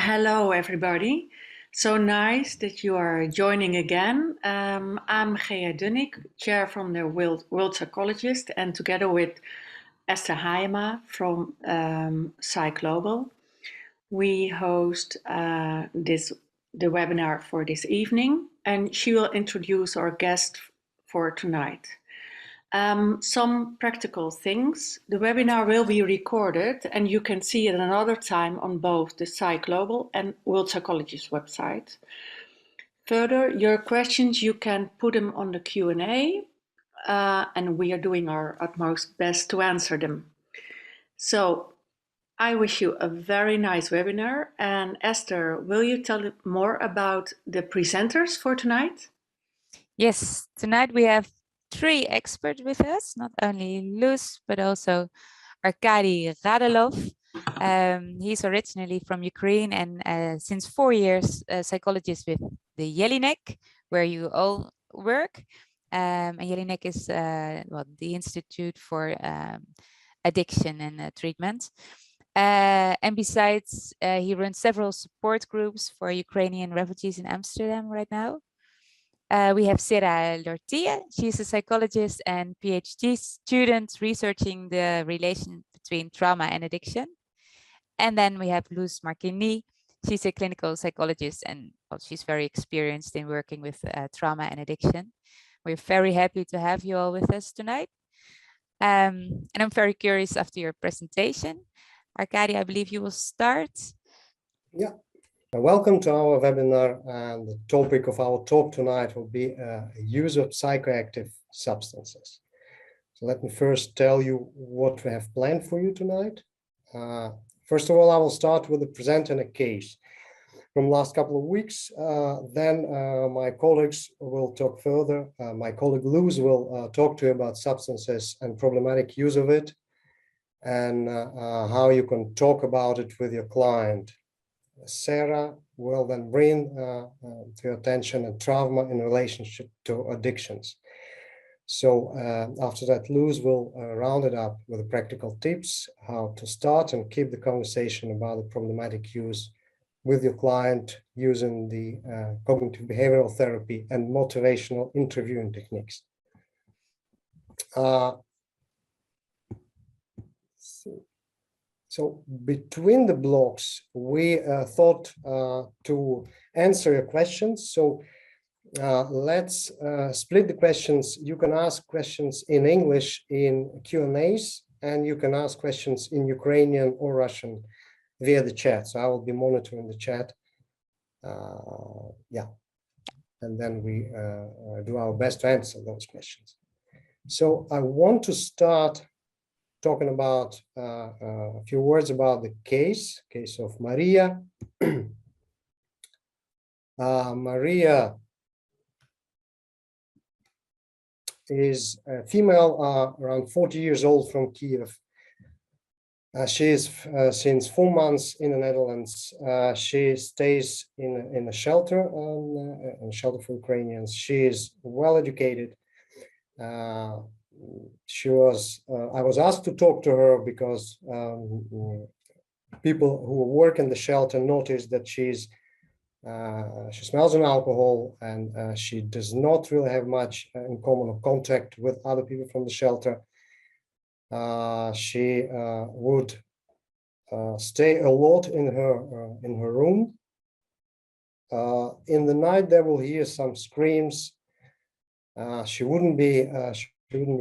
Hello, everybody. So nice that you are joining again. I'm Gea Dunnik, chair from the World Psychologist, and together with Esther Hayema from Psych we host the webinar for this evening, and she will introduce our guest for tonight. Some practical things. The webinar will be recorded and you can see it another time on both the Psych Global and World Psychologist website. Further, your questions, you can put them on the Q&A and we are doing our utmost best to answer them. So I wish you a very nice webinar. And Esther, will you tell more about the presenters for tonight? Yes, tonight we have 3 experts with us, not only Luz, but also Arkady Radilov. He's originally from Ukraine and since 4 years a psychologist with the Jelinek, where you all work. And Jelinek is the Institute for Addiction and Treatment. And besides, he runs several support groups for Ukrainian refugees in Amsterdam right now. We have Sera Lortia. She's a psychologist and PhD student researching the relation between trauma and addiction. And then we have Luz Marchini. She's a clinical psychologist and she's very experienced in working with trauma and addiction. We're very happy to have you all with us tonight. And I'm very curious after your presentation. Arkady, I believe you will start. Yeah. Welcome to our webinar, and the topic of our talk tonight will be use of psychoactive substances. So let me first tell you what we have planned for you tonight. First of all, I will start with presenting a case from last couple of weeks. Then my colleagues will talk further. My colleague Luz will talk to you about substances and problematic use of it, and how you can talk about it with your client. Sarah will then bring to your attention a trauma in relationship to addictions. So after that, Luz will round it up with the practical tips, how to start and keep the conversation about the problematic use with your client using the cognitive behavioral therapy and motivational interviewing techniques. So between the blocks, we thought to answer your questions. So let's split the questions. You can ask questions in English in Q&As, and you can ask questions in Ukrainian or Russian via the chat. So I will be monitoring the chat. Yeah, and then we do our best to answer those questions. So I want to start talking about a few words about the case of Maria. Maria is a female around 40 years old from Kiev. She is since 4 months in the Netherlands. She stays in a shelter, for Ukrainians. She is well educated. I was asked to talk to her because people who work in the shelter noticed that she smells of alcohol, and she does not really have much in common or contact with other people from the shelter. She would stay a lot in her room. In the night, they will hear some screams. She wouldn't be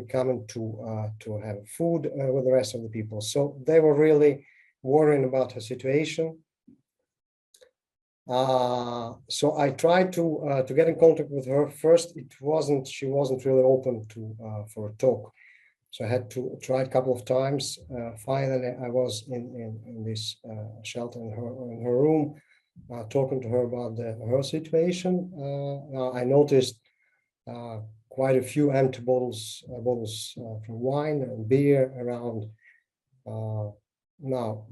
coming to have food with the rest of the people. So they were really worrying about her situation. So I tried to get in contact with her. First, she wasn't really open for a talk. So I had to try a couple of times. Finally, I was in this shelter in her room, talking to her about her situation. I noticed quite a few empty bottles from wine and beer around. Now,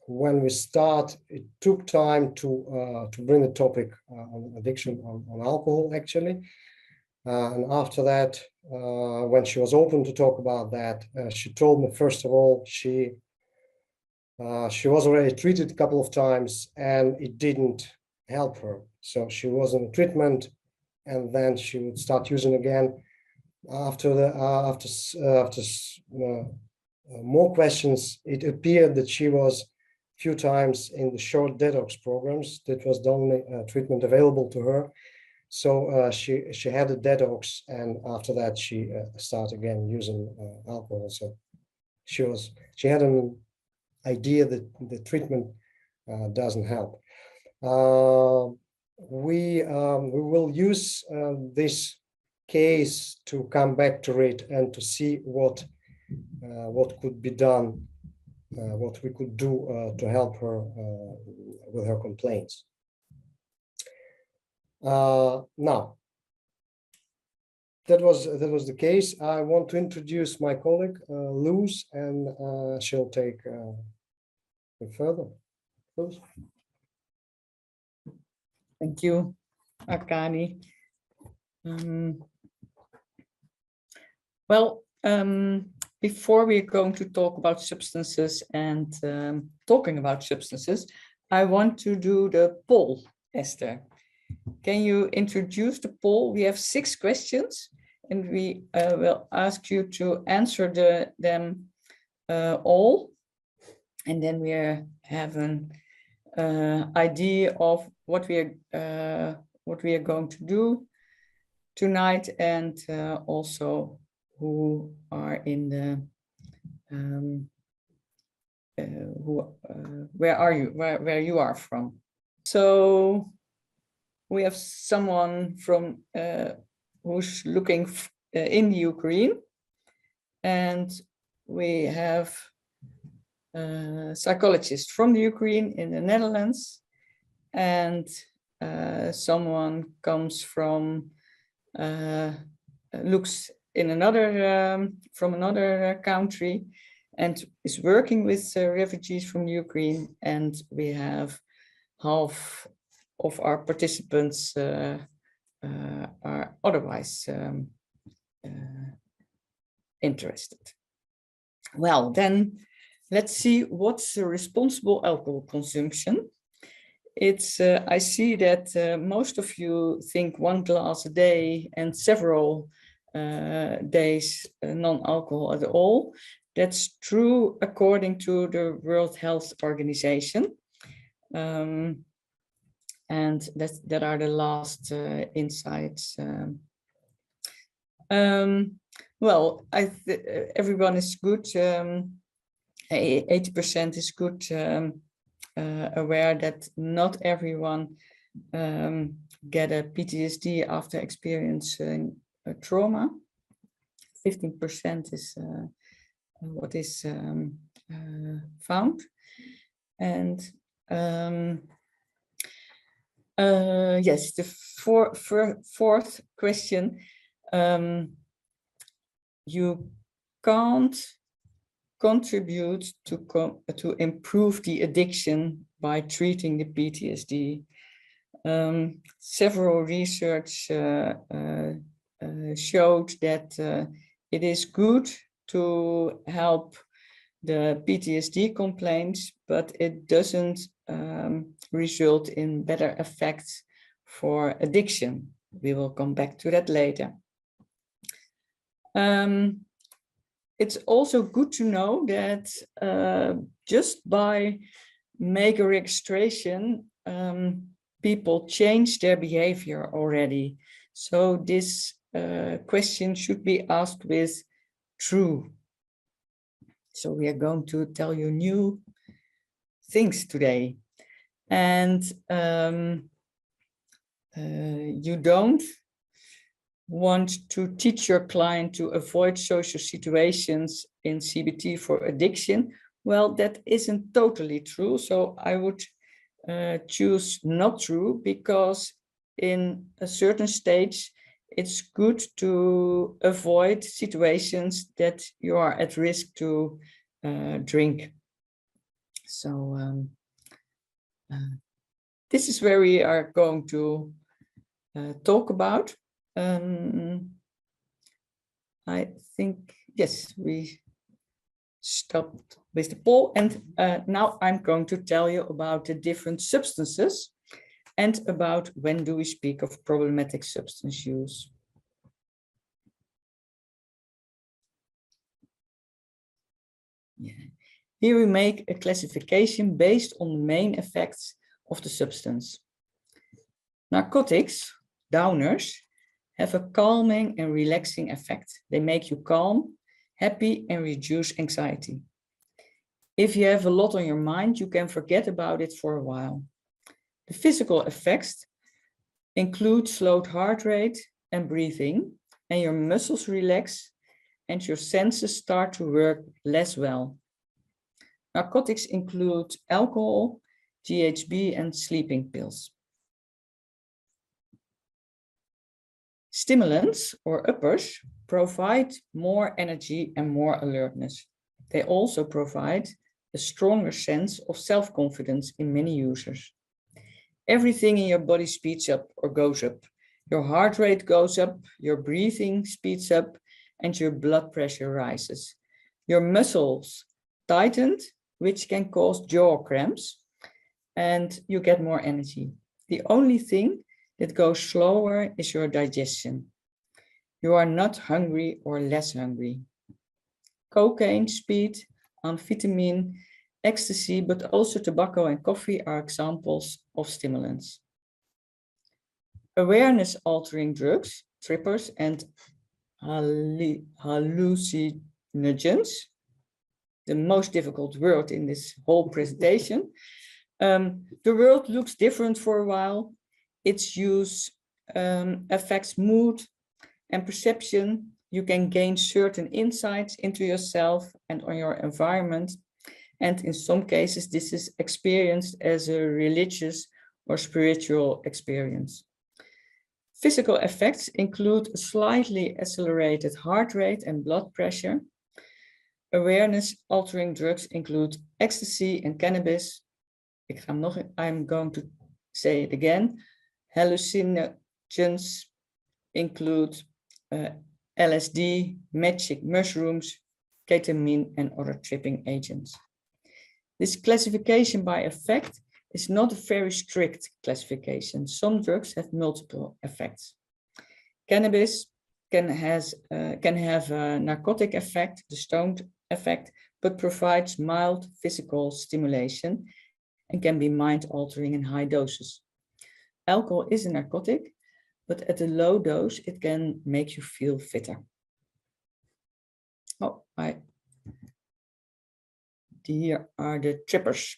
when we start, it took time to bring the topic on addiction on alcohol, actually. And after that, when she was open to talk about that, she told me, first of all, she She was already treated a couple of times and it didn't help her. So she was in treatment and then she would start using again. After more questions, it appeared that she was a few times in the short detox programs. That was the only treatment available to her. So she had a detox, and after that she started again using alcohol. So she had an idea that the treatment doesn't help. We will use this case to come back to it and to see what could be done, what we could do to help her with her complaints. Now, that was the case. I want to introduce my colleague Luz, and she'll take it further. Luz. Thank you, Arkady. Before we're going to talk about substances and talking about substances, I want to do the poll, Esther. Can you introduce the poll? We have 6 questions, and we will ask you to answer them all, and then we have an idea of what we are going to do tonight, and also who are in the where you are from. So we have someone from who's looking in Ukraine, and we have a psychologist from the Ukraine in the Netherlands, and someone comes from looks in another from another country and is working with refugees from Ukraine, and we have half of our participants are otherwise interested. Well, then let's see what's responsible alcohol consumption. It's I see that most of you think 1 glass a day and several days non-alcohol at all. That's true according to the World Health Organization. And that are the last insights. Well, everyone is good. 80% is good. Aware that not everyone get a PTSD after experiencing a trauma. 15% is what is found, and yes, the fourth question, you can't contribute to improve the addiction by treating the PTSD. Several research showed that it is good to help the PTSD complaints, but it doesn't result in better effects for addiction. We will come back to that later. It's also good to know that just by making a registration, people change their behavior already. So this question should be asked with true. So we are going to tell you new things today. And you don't want to teach your client to avoid social situations in CBT for addiction. Well, that isn't totally true. So I would choose not true, because in a certain stage, it's good to avoid situations that you are at risk to drink. So this is where we are going to talk about. I think, yes, we stopped with the poll, and now I'm going to tell you about the different substances and about when do we speak of problematic substance use. Yeah. Here we make a classification based on the main effects of the substance. Narcotics, downers, have a calming and relaxing effect. They make you calm, happy, and reduce anxiety. If you have a lot on your mind, you can forget about it for a while. The physical effects include slowed heart rate and breathing, and your muscles relax and your senses start to work less well. Narcotics include alcohol, GHB, and sleeping pills. Stimulants or uppers provide more energy and more alertness. They also provide a stronger sense of self-confidence in many users. Everything in your body speeds up or goes up. Your heart rate goes up, your breathing speeds up, and your blood pressure rises. Your muscles tighten, which can cause jaw cramps, and you get more energy. The only thing that goes slower is your digestion. You are not hungry or less hungry. Cocaine, speed, amphetamine, ecstasy, but also tobacco and coffee are examples of stimulants. Awareness-altering drugs, trippers, and hallucinogens, the most difficult word in this whole presentation. The world looks different for a while. Its use affects mood and perception. You can gain certain insights into yourself and on your environment. And in some cases, this is experienced as a religious or spiritual experience. Physical effects include a slightly accelerated heart rate and blood pressure. Awareness-altering drugs include ecstasy and cannabis. I'm going to say it again. Hallucinogens include LSD, magic mushrooms, ketamine, and other tripping agents. This classification by effect is not a very strict classification. Some drugs have multiple effects. Cannabis can have a narcotic effect, the stoned effect, but provides mild physical stimulation and can be mind-altering in high doses. Alcohol is a narcotic, but at a low dose, it can make you feel fitter. Oh, here are the trippers.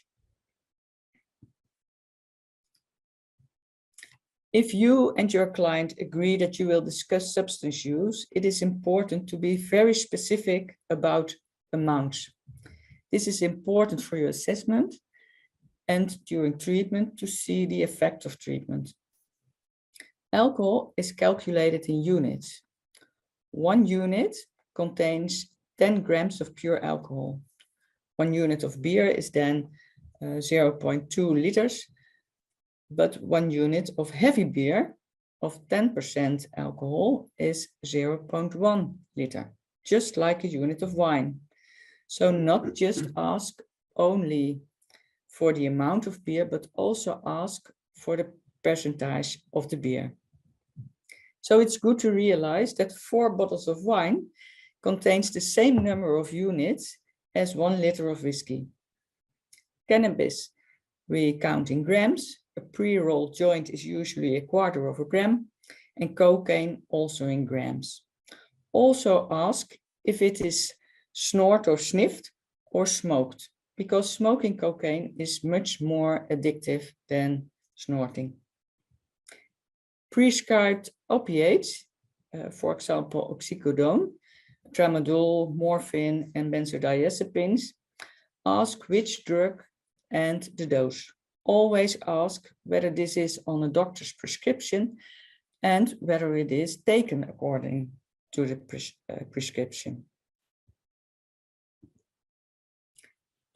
If you and your client agree that you will discuss substance use, it is important to be very specific about amounts. This is important for your assessment and during treatment to see the effect of treatment. Alcohol is calculated in units. 1 unit contains 10 grams of pure alcohol. 1 unit of beer is then 0.2 liters, but 1 unit of heavy beer of 10% alcohol is 0.1 liter, just like a unit of wine. So not just ask only for the amount of beer, but also ask for the percentage of the beer. So it's good to realize that 4 bottles of wine contains the same number of units as 1 liter of whiskey. Cannabis, we count in grams. A pre-rolled joint is usually 1/4 of a gram, and cocaine also in grams. Also ask if it is snort or sniffed or smoked, because smoking cocaine is much more addictive than snorting. Prescribed opiates, for example, oxycodone, tramadol, morphine, and benzodiazepines, ask which drug and the dose. Always ask whether this is on a doctor's prescription and whether it is taken according to the prescription.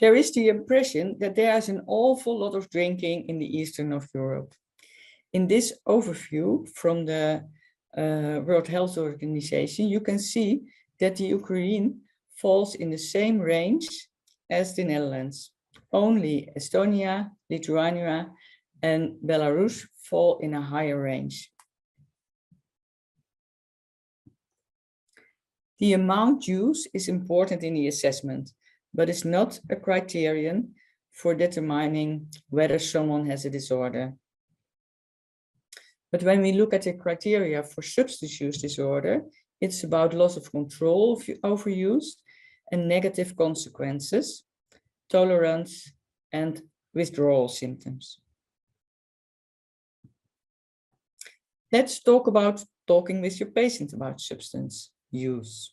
There is the impression that there is an awful lot of drinking in the eastern of Europe. In this overview from the World Health Organization, you can see that the Ukraine falls in the same range as the Netherlands. Only Estonia, Lithuania, and Belarus fall in a higher range. The amount used is important in the assessment, but is not a criterion for determining whether someone has a disorder. But when we look at the criteria for substance use disorder, it's about loss of control of overuse and negative consequences, tolerance, and withdrawal symptoms. Let's talk about talking with your patient about substance use.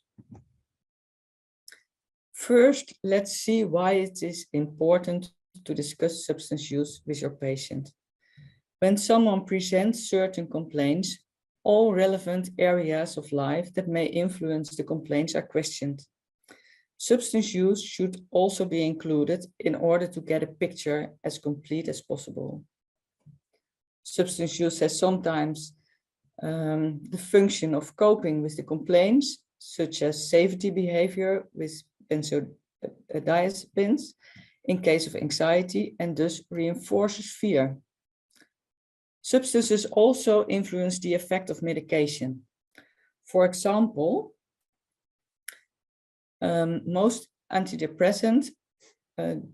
First, let's see why it is important to discuss substance use with your patient. When someone presents certain complaints, all relevant areas of life that may influence the complaints are questioned. Substance use should also be included in order to get a picture as complete as possible. Substance use has sometimes the function of coping with the complaints, such as safety behavior with benzodiazepines in case of anxiety, and thus reinforces fear. Substances also influence the effect of medication. For example, most antidepressants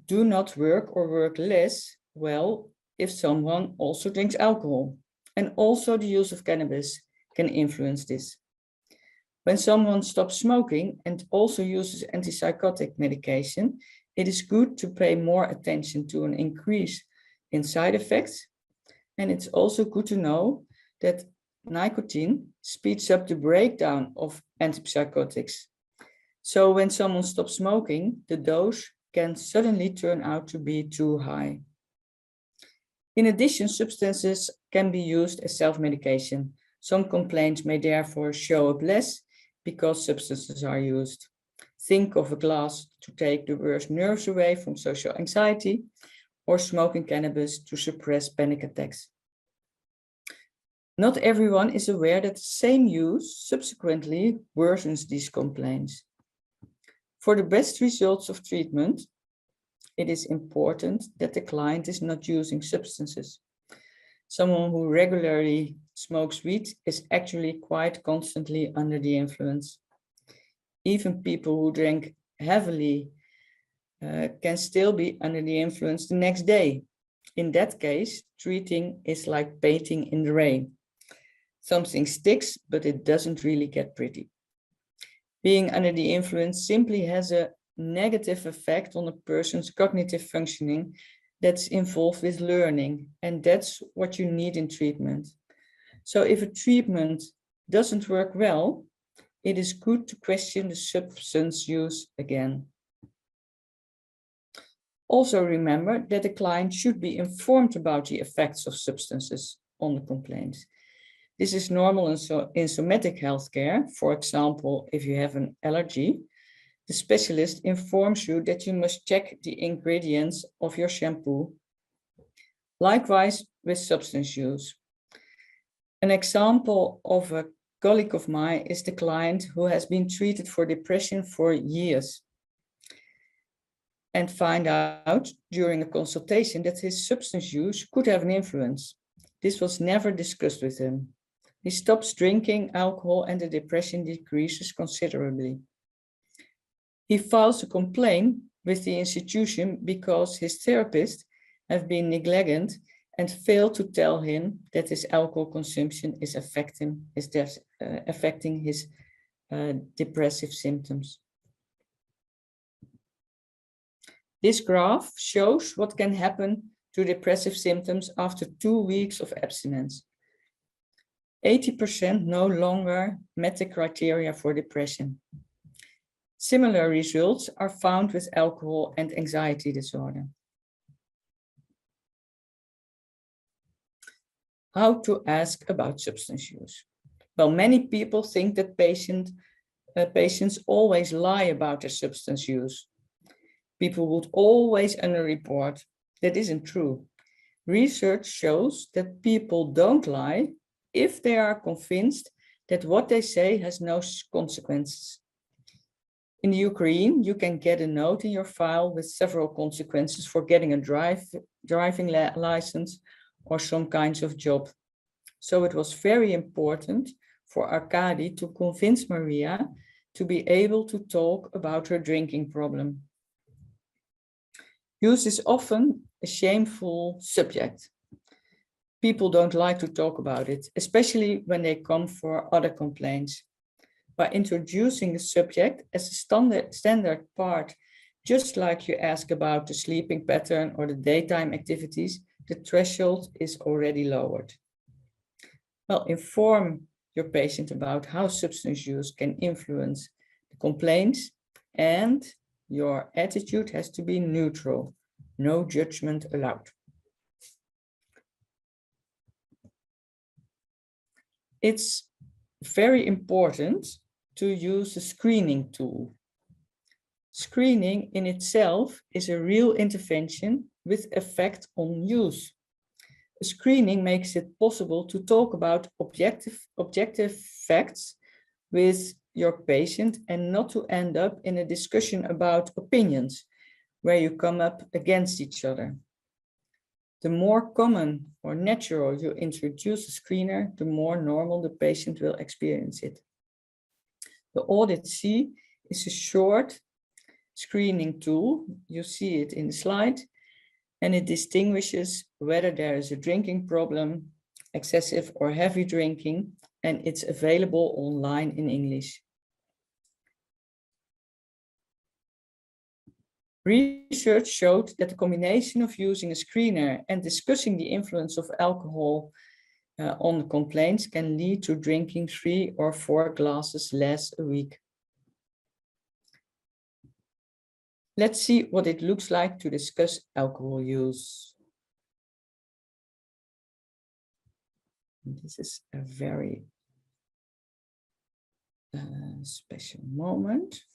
do not work or work less well if someone also drinks alcohol. And also the use of cannabis can influence this. When someone stops smoking and also uses antipsychotic medication, it is good to pay more attention to an increase in side effects. And it's also good to know that nicotine speeds up the breakdown of antipsychotics. So when someone stops smoking, the dose can suddenly turn out to be too high. In addition, substances can be used as self-medication. Some complaints may therefore show up less because substances are used. Think of a glass to take the worst nerves away from social anxiety, or smoking cannabis to suppress panic attacks. Not everyone is aware that the same use subsequently worsens these complaints. For the best results of treatment, it is important that the client is not using substances. Someone who regularly smokes weed is actually quite constantly under the influence. Even people who drink heavily can still be under the influence the next day. In that case, treating is like painting in the rain. Something sticks, but it doesn't really get pretty. Being under the influence simply has a negative effect on a person's cognitive functioning that's involved with learning, and that's what you need in treatment. So if a treatment doesn't work well, it is good to question the substance use again. Also remember that the client should be informed about the effects of substances on the complaints. This is normal in somatic healthcare. For example, if you have an allergy, the specialist informs you that you must check the ingredients of your shampoo. Likewise with substance use. An example of a colleague of mine is the client who has been treated for depression for years and find out during a consultation that his substance use could have an influence. This was never discussed with him. He stops drinking alcohol and the depression decreases considerably. He files a complaint with the institution because his therapist have been negligent and failed to tell him that his alcohol consumption is affecting his depressive symptoms. This graph shows what can happen to depressive symptoms after 2 weeks of abstinence. 80% no longer met the criteria for depression. Similar results are found with alcohol and anxiety disorder. How to ask about substance use? Well, many people think that patients always lie about their substance use. People would always underreport. That isn't true. Research shows that people don't lie if they are convinced that what they say has no consequences. In the Ukraine, you can get a note in your file with several consequences for getting a driving license or some kinds of job. So it was very important for Arkady to convince Maria to be able to talk about her drinking problem. Use is often a shameful subject. People don't like to talk about it, especially when they come for other complaints. By introducing the subject as a standard part, just like you ask about the sleeping pattern or the daytime activities, the threshold is already lowered. Well, inform your patient about how substance use can influence the complaints, and your attitude has to be neutral, no judgment allowed. It's very important to use a screening tool. Screening in itself is a real intervention with effect on use. A screening makes it possible to talk about objective facts with your patient and not to end up in a discussion about opinions where you come up against each other. The more common or natural you introduce a screener, the more normal the patient will experience it. The Audit C is a short screening tool. You see it in the slide, and it distinguishes whether there is a drinking problem, excessive or heavy drinking, and it's available online in English. Research showed that the combination of using a screener and discussing the influence of alcohol on complaints can lead to drinking 3 or 4 glasses less a week. Let's see what it looks like to discuss alcohol use. This is a very special moment.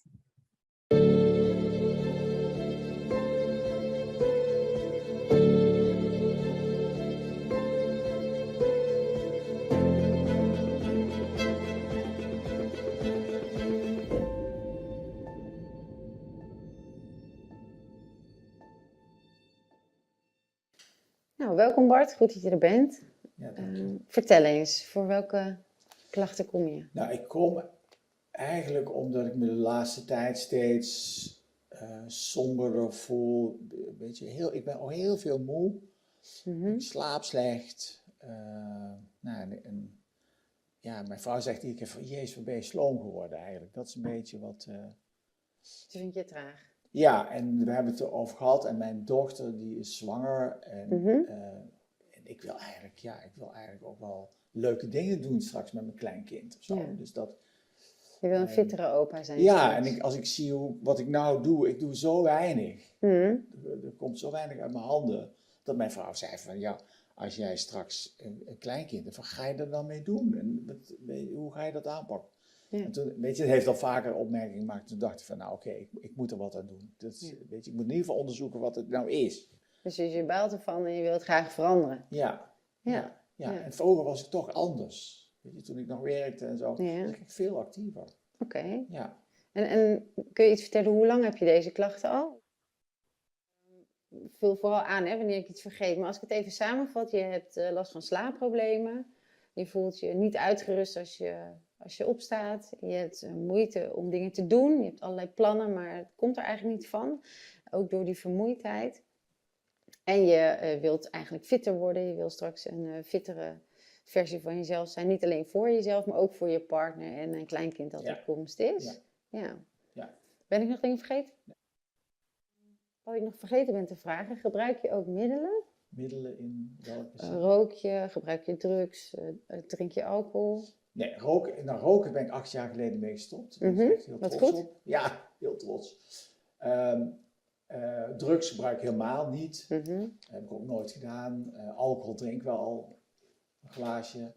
Nou, welkom Bart, goed dat je er bent. Ja, dank je. Vertel eens, voor welke klachten kom je? Nou, ik kom eigenlijk omdat ik me de laatste tijd steeds somberder voel. Ik ben al heel veel moe. Ik slaap slecht. Ja, mijn vrouw zegt iedere keer van, jezus, wat ben je sloom geworden eigenlijk. Dat is een beetje wat... Dus vind je het traag? Ja, en we hebben het erover gehad en mijn dochter die is zwanger en, en ik wil eigenlijk ook wel leuke dingen doen straks met mijn kleinkind of zo. Ja. Dus dat, Je wil een fittere opa zijn. ja, straks. en als ik zie wat ik nou doe, ik doe zo weinig. Er komt zo weinig uit mijn handen, dat mijn vrouw zei van ja, als jij straks een kleinkind hebt, wat ga je er dan mee doen? En hoe ga je dat aanpakken? Ja. En toen, weet je, het heeft al vaker opmerkingen gemaakt. Toen dacht ik van, nou oké, ik moet er wat aan doen. Dus, weet je, ik moet in ieder geval onderzoeken wat het nou is. Dus je baalt ervan en je wilt het graag veranderen. Ja. Ja. En vroeger was ik toch anders. Weet je, toen ik nog werkte en zo, was ik veel actiever. Oké. Ja. En kun je iets vertellen, hoe lang heb je deze klachten al? Vul vooral aan, hè, wanneer ik iets vergeet. Maar als ik het even samenvat, je hebt last van slaapproblemen. Je voelt je niet uitgerust als je opstaat. Je hebt moeite om dingen te doen. Je hebt allerlei plannen, maar het komt er eigenlijk niet van. Ook door die vermoeidheid. En je wilt eigenlijk fitter worden. Je wil straks een fittere versie van jezelf zijn. Niet alleen voor jezelf, maar ook voor je partner en een kleinkind dat op komst is. Ja. Ben ik nog dingen vergeten? Nee. Wat ik nog vergeten ben te vragen, gebruik je ook middelen? Middelen in welke zin? Rook je, gebruik je drugs, drink je alcohol? Nee, roken ben ik 8 jaar geleden mee gestopt. Daar ben ik echt heel Wat trots goed. op. Ja, heel trots. Drugs gebruik ik helemaal niet. Dat heb ik ook nooit gedaan. Alcohol drink wel een glaasje.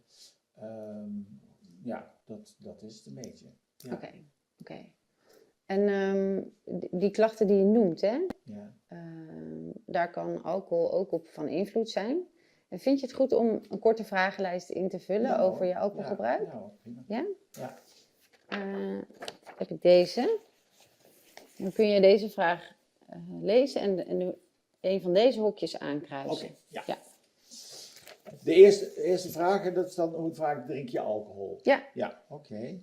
Ja, dat is het een beetje. Ja. Oké. En die klachten die je noemt, hè? Ja. Daar kan alcohol ook op van invloed zijn. En vind je het goed om een korte vragenlijst in te vullen over je alcoholgebruik? Ja, prima. Ja? Ja. Heb ik deze. Dan kun je deze vraag lezen en een van deze hokjes aankruisen. Oké, ja. Ja. De eerste vraag, dat is dan hoe vaak drink je alcohol? Ja. Ja, oké.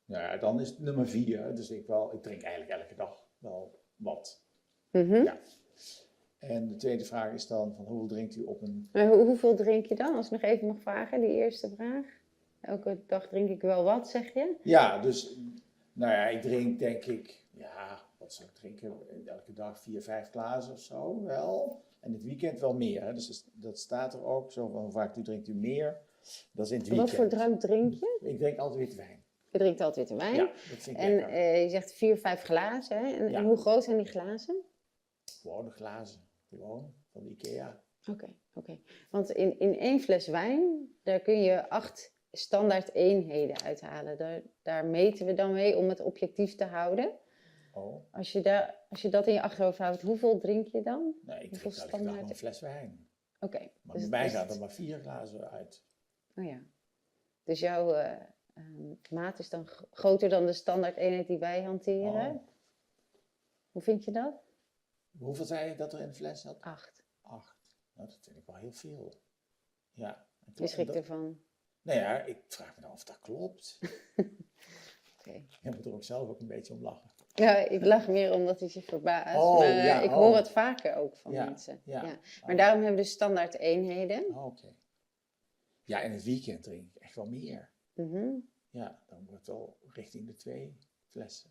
Nou ja, dan is het nummer 4. Dus ik drink eigenlijk elke dag wel wat. Mhm. Ja. En de tweede vraag is dan, van hoeveel drinkt u op een... Maar hoeveel drink je dan? Als ik nog even mag vragen, die eerste vraag. Elke dag drink ik wel wat, zeg je? Ja, dus, nou ja, ik drink denk ik, ja, wat zou ik drinken? Elke dag 4, 5 glazen of zo, wel. En het weekend wel meer, hè? Dus dat staat er ook, zo van hoe vaak drinkt u meer. Dat is in het weekend. Wat voor drank drink je? Ik drink altijd witte wijn. Je drinkt altijd witte wijn. Ja, dat vind ik En lekker. je zegt 4, 5 glazen. Hè? En, Ja. en hoe groot zijn die glazen? Gewone glazen, gewoon, van de IKEA. Oké. Want in 1 fles wijn, daar kun je 8 standaard eenheden uithalen. Daar meten we dan mee om het objectief te houden. Oh, Als je dat in je achterhoofd houdt, hoeveel drink je dan? nee, ik Hoeveel drink elke dag standaard? een fles wijn. Oké. Maar bij mij gaat er maar 4 glazen uit. Oh ja. Dus jouw maat is dan groter dan de standaard eenheid die wij hanteren. Oh. Hoe vind je dat? Hoeveel zei je dat er in de fles zat? 8. 8. Nou, dat vind ik wel heel veel. Ja. Je schrikt ervan. Nou ja, ik vraag me dan of dat klopt. Oké. Je moet er ook zelf ook een beetje om lachen. Ja, ik lach meer omdat het je verbaast. Oh, maar ja, ik oh. hoor het vaker ook van Ja, mensen. ja. Maar Oh. daarom hebben we dus standaard eenheden. Oh, oké. Ja, in het weekend drink ik echt wel meer. Mhm. Ja, dan wordt het wel richting de 2 flessen.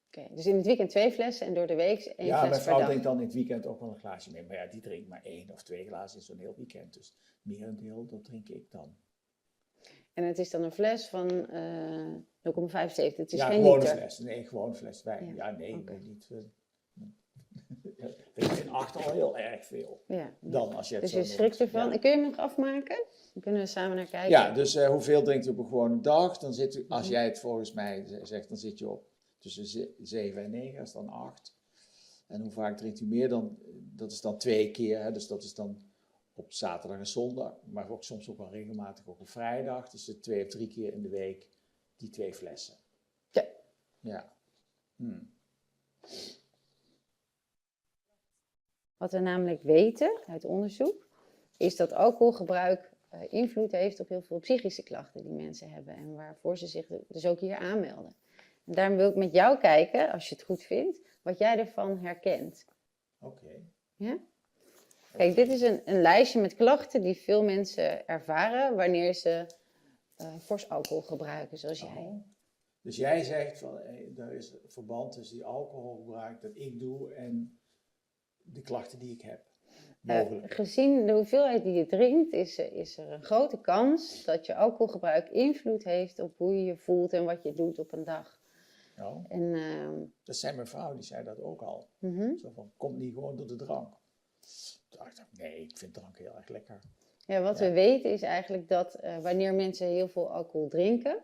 Oké, dus in het weekend 2 flessen en door de week 1 Ja, fles mijn per vrouw dag. drinkt dan in het weekend ook wel een glaasje mee. Maar ja, die drinkt maar 1 of 2 glazen in zo'n heel weekend. Dus merendeel, dat drink ik dan. En het is dan een fles van 0,75. Het is ja, geen gewone liter. fles. Nee, gewoon fles wijn. Ja, Ja, nee, oké. nee, niet. Ik vind 8 al heel erg veel. Ja. Dan, als je het Dus zo je schrikt noemt. ervan. Ja. En kun je hem nog afmaken? Dan kunnen we samen naar kijken. Ja, dus hoeveel drinkt u op een gewone dag? Dan zit u, als jij het volgens mij zegt, dan zit je op tussen 7 en 9, dat is dan 8. En hoe vaak drinkt u meer dan? Dat is dan 2 keer, hè? Dus dat is dan op zaterdag en zondag, maar ook soms ook wel regelmatig ook op vrijdag. Dus 2 of 3 keer in de week die 2 flessen. Ja. Ja. Wat we namelijk weten uit onderzoek, is dat alcoholgebruik invloed heeft op heel veel psychische klachten die mensen hebben. En waarvoor ze zich dus ook hier aanmelden. En daarom wil ik met jou kijken, als je het goed vindt, wat jij ervan herkent. Oké. Ja? Kijk, dit is een lijstje met klachten die veel mensen ervaren wanneer ze fors alcohol gebruiken, zoals jij. Oh. Dus jij zegt van er is een verband tussen die alcoholgebruik dat ik doe en de klachten die ik heb. Mogelijk. Gezien de hoeveelheid die je drinkt, is er een grote kans dat je alcoholgebruik invloed heeft op hoe je je voelt en wat je doet op een dag. Nou, En, dat zei mijn vrouw, die zei dat ook al. mhm. Zo van, komt niet gewoon door de drank. Toen dacht ik, nee, ik vind drank heel erg lekker. Ja, wat Ja. we weten is eigenlijk dat wanneer mensen heel veel alcohol drinken,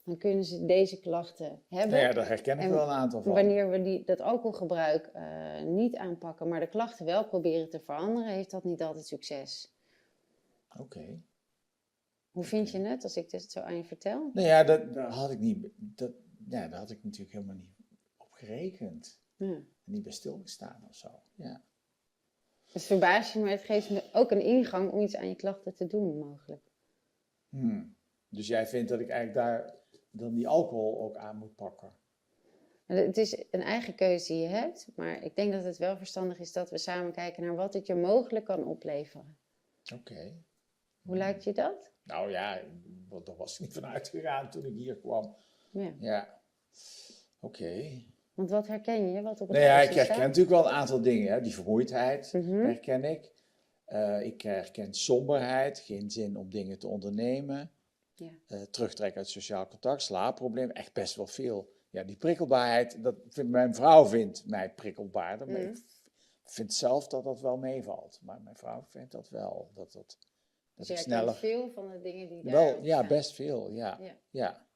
dan kunnen ze deze klachten hebben. Nou ja, daar herken ik En wel een aantal van. Wanneer we dat alcoholgebruik niet aanpakken, maar de klachten wel proberen te veranderen, heeft dat niet altijd succes. Oké. Hoe vind je het als ik dit zo aan je vertel? Nou ja, daar had ik niet, daar had ik natuurlijk helemaal niet op gerekend. Ja. Niet bij stilgestaan of zo. Ja. Het verbaast je, maar het geeft me ook een ingang om iets aan je klachten te doen, mogelijk. Dus jij vindt dat ik eigenlijk daar dan die alcohol ook aan moet pakken? Het is een eigen keuze die je hebt, maar ik denk dat het wel verstandig is dat we samen kijken naar wat het je mogelijk kan opleveren. Oké. Hoe lijkt je dat? Nou ja, want daar was ik niet van uitgegaan toen ik hier kwam. Ja. Ja. Oké. Want wat herken je? Wat op het Nou ja, ik lijstje herken staat? natuurlijk wel een aantal dingen. Hè. Die vermoeidheid Mhm. herken ik. Ik herken somberheid, geen zin om dingen te ondernemen. Ja. Terugtrekken uit sociaal contact, slaapprobleem, echt best wel veel. Ja, die prikkelbaarheid, mijn vrouw vindt mij prikkelbaarder. Maar ik vind zelf dat dat wel meevalt. Maar mijn vrouw vindt dat wel. Dat Dus ik je herkent sneller... veel van de dingen die daar Wel, ja, best veel. Ja. Ja. Ja.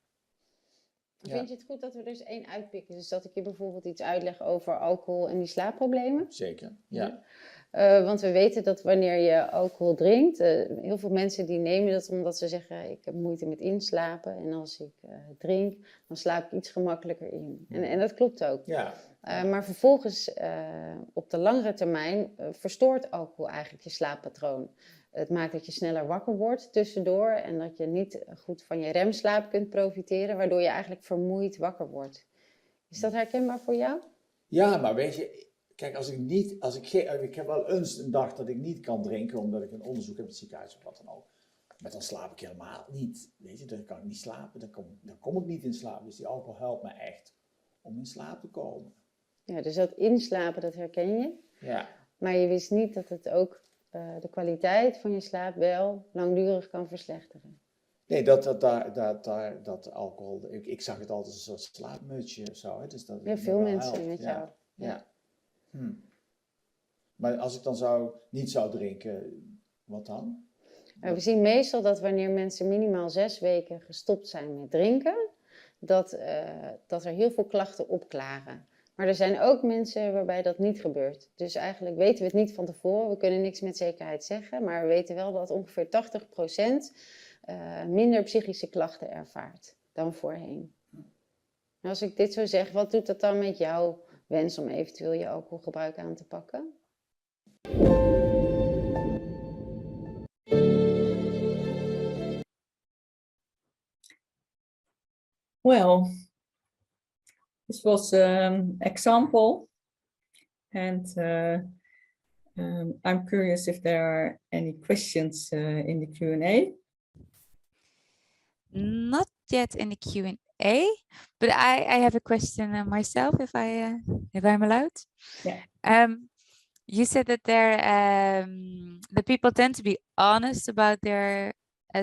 Vind je het goed dat we er eens één uitpikken? Dus dat ik je bijvoorbeeld iets uitleg over alcohol en die slaapproblemen? Zeker. Ja. Want we weten dat wanneer je alcohol drinkt, heel veel mensen die nemen dat omdat ze zeggen, ik heb moeite met inslapen. En als ik drink, dan slaap ik iets gemakkelijker in. En dat klopt ook. Ja. Maar vervolgens, op de langere termijn, verstoort alcohol eigenlijk je slaappatroon. Het maakt dat je sneller wakker wordt tussendoor en dat je niet goed van je remslaap kunt profiteren, waardoor je eigenlijk vermoeid wakker wordt. Is dat herkenbaar voor jou? Ja, maar weet je, kijk, ik heb wel eens een dag dat ik niet kan drinken, omdat ik een onderzoek heb in het ziekenhuis of wat dan ook. Maar dan slaap ik helemaal niet. Weet je, dan kan ik niet slapen, dan kom ik niet in slaap. Dus die alcohol helpt me echt om in slaap te komen. Ja, dus dat inslapen, dat herken je. Ja. Maar je wist niet dat het ook de kwaliteit van je slaap wel langdurig kan verslechteren. Nee, dat alcohol, ik zag het altijd als een soort slaapmutsje of zo. Hè? Dus dat Ja, veel mensen met jou. Ja. Maar als ik dan niet zou drinken, wat dan? We zien meestal dat wanneer mensen minimaal 6 weken gestopt zijn met drinken, dat er heel veel klachten opklaren. Maar er zijn ook mensen waarbij dat niet gebeurt. Dus eigenlijk weten we het niet van tevoren. We kunnen niks met zekerheid zeggen. Maar we weten wel dat ongeveer 80% minder psychische klachten ervaart dan voorheen. En als ik dit zo zeg, wat doet dat dan met jouw wens om eventueel je alcoholgebruik aan te pakken? Well, this was an example, and I'm curious if there are any questions in the Q&A. Not yet in the Q&A, but I have a question myself, if I'm allowed. Yeah. You said that the people tend to be honest about their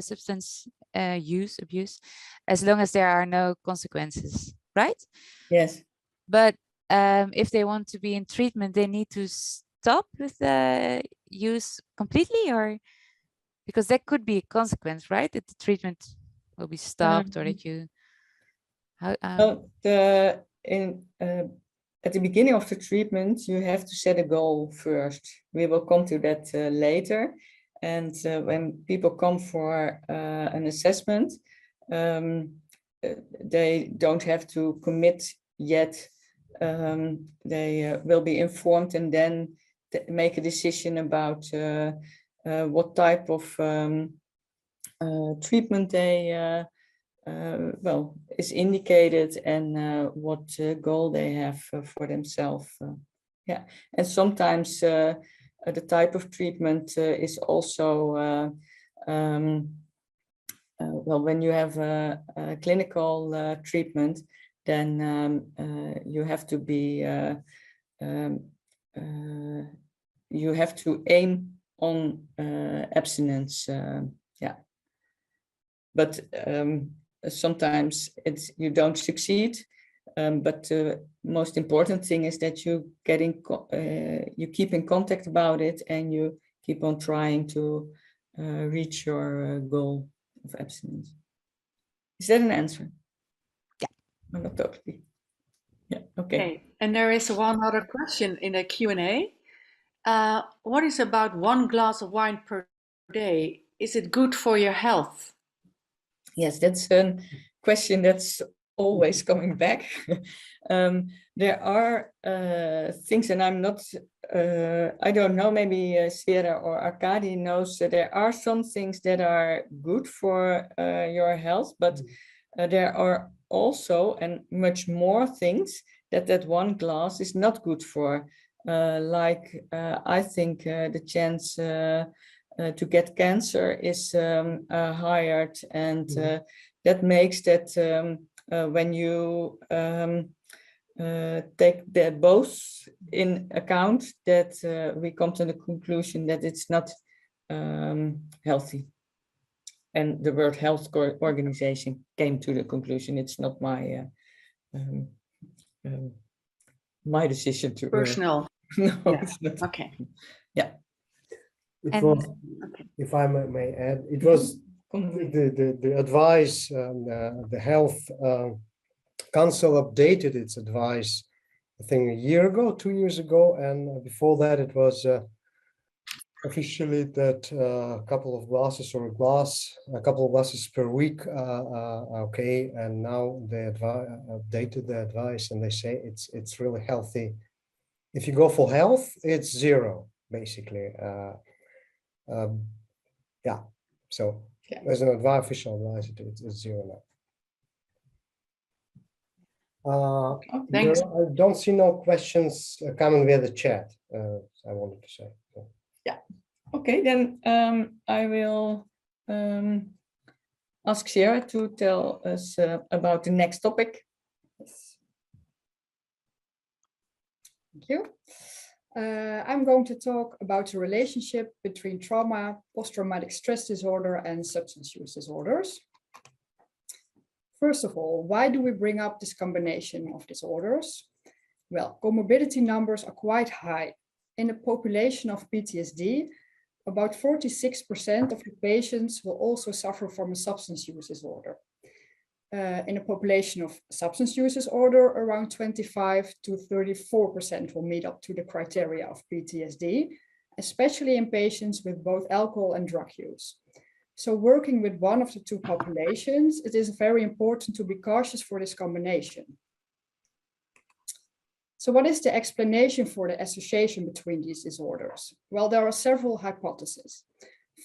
substance abuse, as long as there are no consequences, right? Yes. But if they want to be in treatment, they need to stop with the use completely, or because that could be a consequence, right? That the treatment will be stopped, or that you. At the beginning of the treatment, you have to set a goal first. We will come to that later. And when people come for an assessment, they don't have to commit yet. They will be informed and then make a decision about what type of treatment they is indicated and what goal they have for themselves. Yeah, and sometimes the type of treatment is also when you have a clinical treatment, then you have to be you have to aim on abstinence. Yeah, but sometimes you don't succeed. But the most important thing is that you keep in contact about it and you keep on trying to reach your goal of abstinence. Is that an answer? Yeah. Not totally. Yeah. Okay. And there is one other question in the Q&A. What is about 1 glass of wine per day? Is it good for your health? Yes, that's a question that's always coming back. There are things, and I'm not, I don't know, maybe Svera or Arkady knows that there are some things that are good for your health, but there are also and much more things that 1 glass is not good for. I think the chance to get cancer is higher, and that makes that when you take both in account, that we come to the conclusion that it's not healthy. And the World Health Organization came to the conclusion. It's not my my decision to personal. No, Yeah. it's not. Okay. Yeah. It was, if I may add, it was the advice, the Health Council updated its advice, I think 1 year ago, 2 years ago, and before that it was officially that a couple of glasses or a couple of glasses per week are okay, and now they updated the advice and they say it's really healthy. If you go for health, it's 0 basically. Yeah, so Yeah. as an official advice, it's 0 now. Thanks. I don't see no questions coming via the chat. I wanted to say. So. Okay, then I will ask Sarah to tell us about the next topic. Yes. Thank you. I'm going to talk about the relationship between trauma, post-traumatic stress disorder, and substance use disorders. First of all, why do we bring up this combination of disorders? Well, comorbidity numbers are quite high. In a population of PTSD, about 46% of the patients will also suffer from a substance use disorder. In a population of substance use disorder, around 25 to 34% will meet up to the criteria of PTSD, especially in patients with both alcohol and drug use. So working with one of the two populations, it is very important to be cautious for this combination. So what is the explanation for the association between these disorders? Well, there are several hypotheses.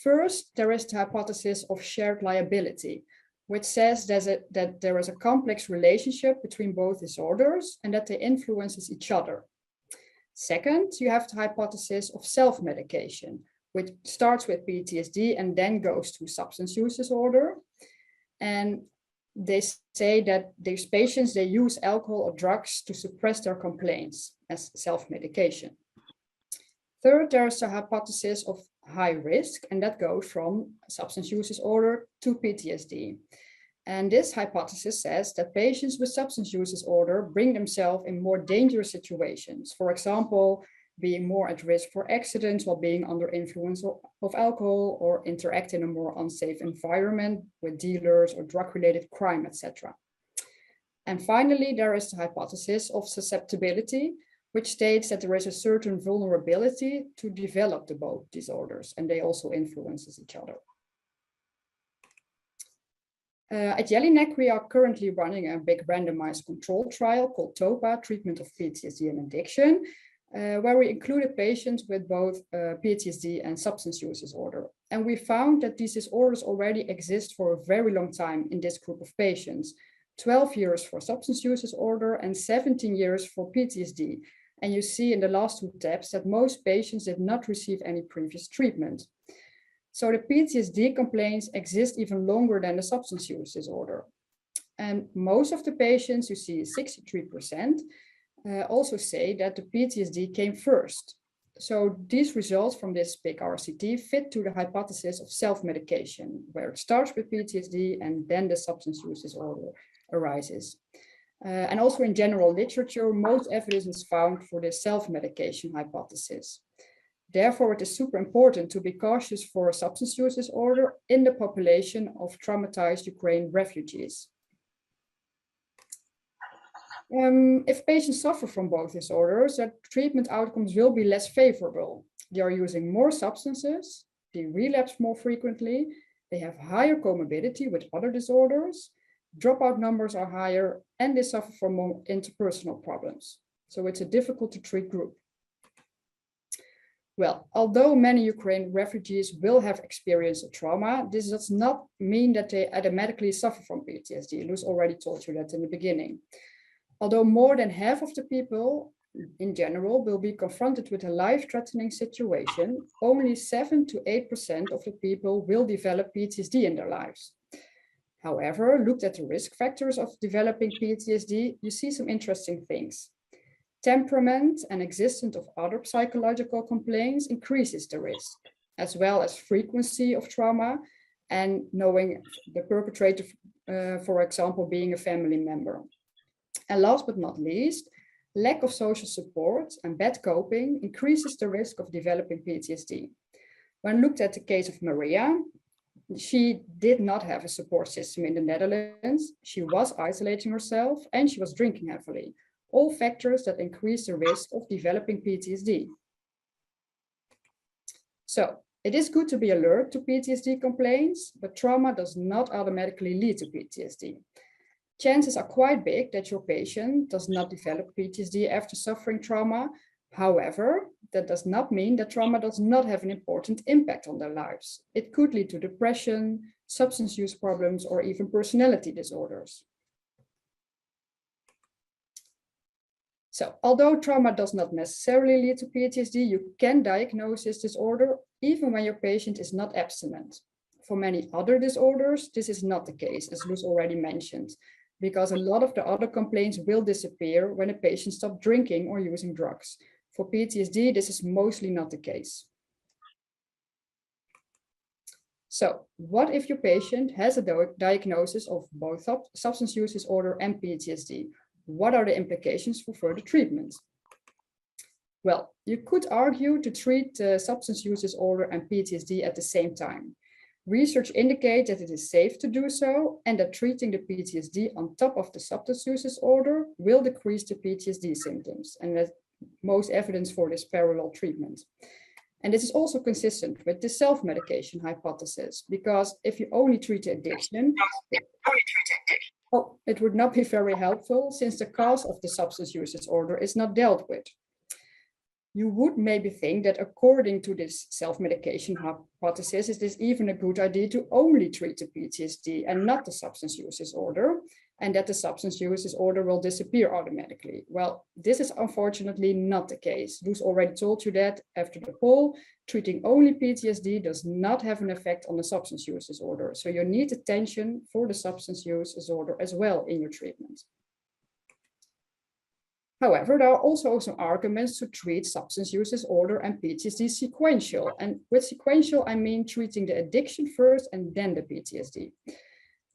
First, there is the hypothesis of shared liability, which says that there is a complex relationship between both disorders and that they influence each other. Second, you have the hypothesis of self-medication, which starts with PTSD and then goes to substance use disorder. And they say that these patients, they use alcohol or drugs to suppress their complaints as self-medication. Third, there's the hypothesis of high risk, and that goes from substance use disorder to PTSD. And this hypothesis says that patients with substance use disorder bring themselves in more dangerous situations. For example, being more at risk for accidents while being under influence of alcohol, or interact in a more unsafe environment with dealers or drug-related crime, etc. And finally, there is the hypothesis of susceptibility, which states that there is a certain vulnerability to develop the both disorders, and they also influence each other. At Jelinek, we are currently running a big randomized control trial called TOPA, Treatment of PTSD and Addiction, where we included patients with both PTSD and substance use disorder. And we found that these disorders already exist for a very long time in this group of patients, 12 years for substance use disorder and 17 years for PTSD. And you see in the last two tabs that most patients did not receive any previous treatment. So the PTSD complaints exist even longer than the substance use disorder. And most of the patients, you see 63%, also say that the PTSD came first. So these results from this big RCT fit to the hypothesis of self-medication, where it starts with PTSD and then the substance use disorder arises. And also in general literature, most evidence is found for the self-medication hypothesis. Therefore, it is super important to be cautious for substance use disorder in the population of traumatized Ukraine refugees. If patients suffer from both disorders, their treatment outcomes will be less favorable. They are using more substances, they relapse more frequently, they have higher comorbidity with other disorders, dropout numbers are higher, and they suffer from more interpersonal problems. So it's a difficult to treat group. Well, although many Ukrainian refugees will have experienced a trauma, this does not mean that they automatically suffer from PTSD. Luz already told you that in the beginning. Although more than half of the people in general will be confronted with a life-threatening situation, only 7 to 8% of the people will develop PTSD in their lives. However, looked at the risk factors of developing PTSD, you see some interesting things. Temperament and existence of other psychological complaints increases the risk, as well as frequency of trauma and knowing the perpetrator, for example, being a family member. And last but not least, lack of social support and bad coping increases the risk of developing PTSD. When looked at the case of Maria, she did not have a support system in the Netherlands. She was isolating herself and she was drinking heavily. All factors that increase the risk of developing PTSD. So it is good to be alert to PTSD complaints, but trauma does not automatically lead to PTSD. Chances are quite big that your patient does not develop PTSD after suffering trauma. However, that does not mean that trauma does not have an important impact on their lives. It could lead to depression, substance use problems, or even personality disorders. So, although trauma does not necessarily lead to PTSD, you can diagnose this disorder even when your patient is not abstinent. For many other disorders, this is not the case, as Luz already mentioned, because a lot of the other complaints will disappear when a patient stops drinking or using drugs. For PTSD, this is mostly not the case. So, what if your patient has a diagnosis of both substance use disorder and PTSD? What are the implications for further treatment? Well, you could argue to treat substance use disorder and PTSD at the same time. Research indicates that it is safe to do so and that treating the PTSD on top of the substance use disorder will decrease the PTSD symptoms. And there's most evidence for this parallel treatment. And this is also consistent with the self-medication hypothesis, because if you only treat the addiction, it would not be very helpful since the cause of the substance use disorder is not dealt with. You would maybe think that according to this self-medication hypothesis, it is even a good idea to only treat the PTSD and not the substance use disorder, and that the substance use disorder will disappear automatically. Well, this is unfortunately not the case. Luz already told you that after the poll, treating only PTSD does not have an effect on the substance use disorder. So you need attention for the substance use disorder as well in your treatment. However, there are also some arguments to treat substance use disorder and PTSD sequential. And with sequential, I mean treating the addiction first and then the PTSD.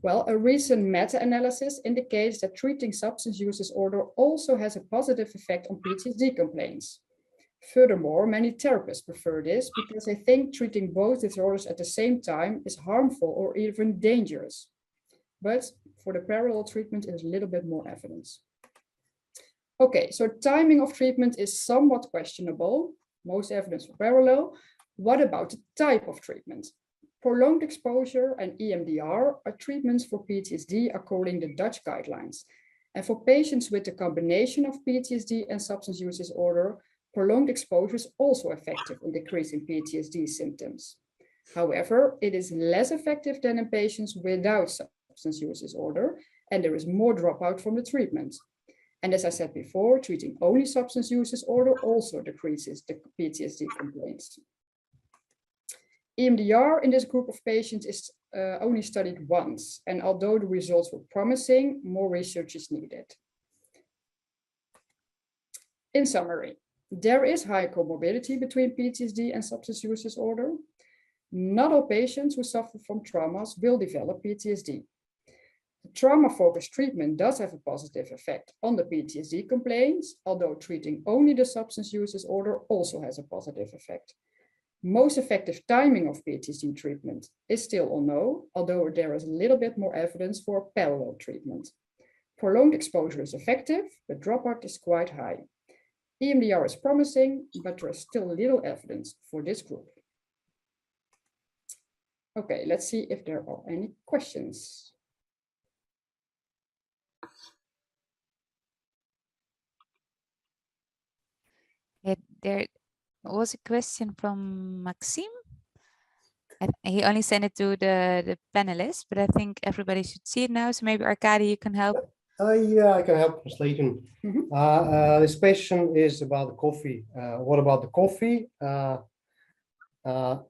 Well, a recent meta-analysis indicates that treating substance use disorder also has a positive effect on PTSD complaints. Furthermore, many therapists prefer this because they think treating both disorders at the same time is harmful or even dangerous. But for the parallel treatment, there's a little bit more evidence. Okay, so timing of treatment is somewhat questionable, most evidence for parallel. What about the type of treatment? Prolonged exposure and EMDR are treatments for PTSD according to the Dutch guidelines. And for patients with a combination of PTSD and substance use disorder, prolonged exposure is also effective in decreasing PTSD symptoms. However, it is less effective than in patients without substance use disorder, and there is more dropout from the treatment. And as I said before, treating only substance use disorder also decreases the PTSD complaints. EMDR in this group of patients is only studied once, and although the results were promising, more research is needed. In summary, there is high comorbidity between PTSD and substance use disorder. Not all patients who suffer from traumas will develop PTSD. The trauma-focused treatment does have a positive effect on the PTSD complaints, although treating only the substance use disorder also has a positive effect. Most effective timing of PTSD treatment is still unknown, although there is a little bit more evidence for parallel treatment. Prolonged exposure is effective, but dropout is quite high. EMDR is promising, but there is still little evidence for this group. Okay, let's see if there are any questions. There was a question from Maxime. He only sent it to the panelists, but I think everybody should see it now. So maybe Arkady, you can help. Yeah, I can help translating. This question is about the coffee. What about the coffee?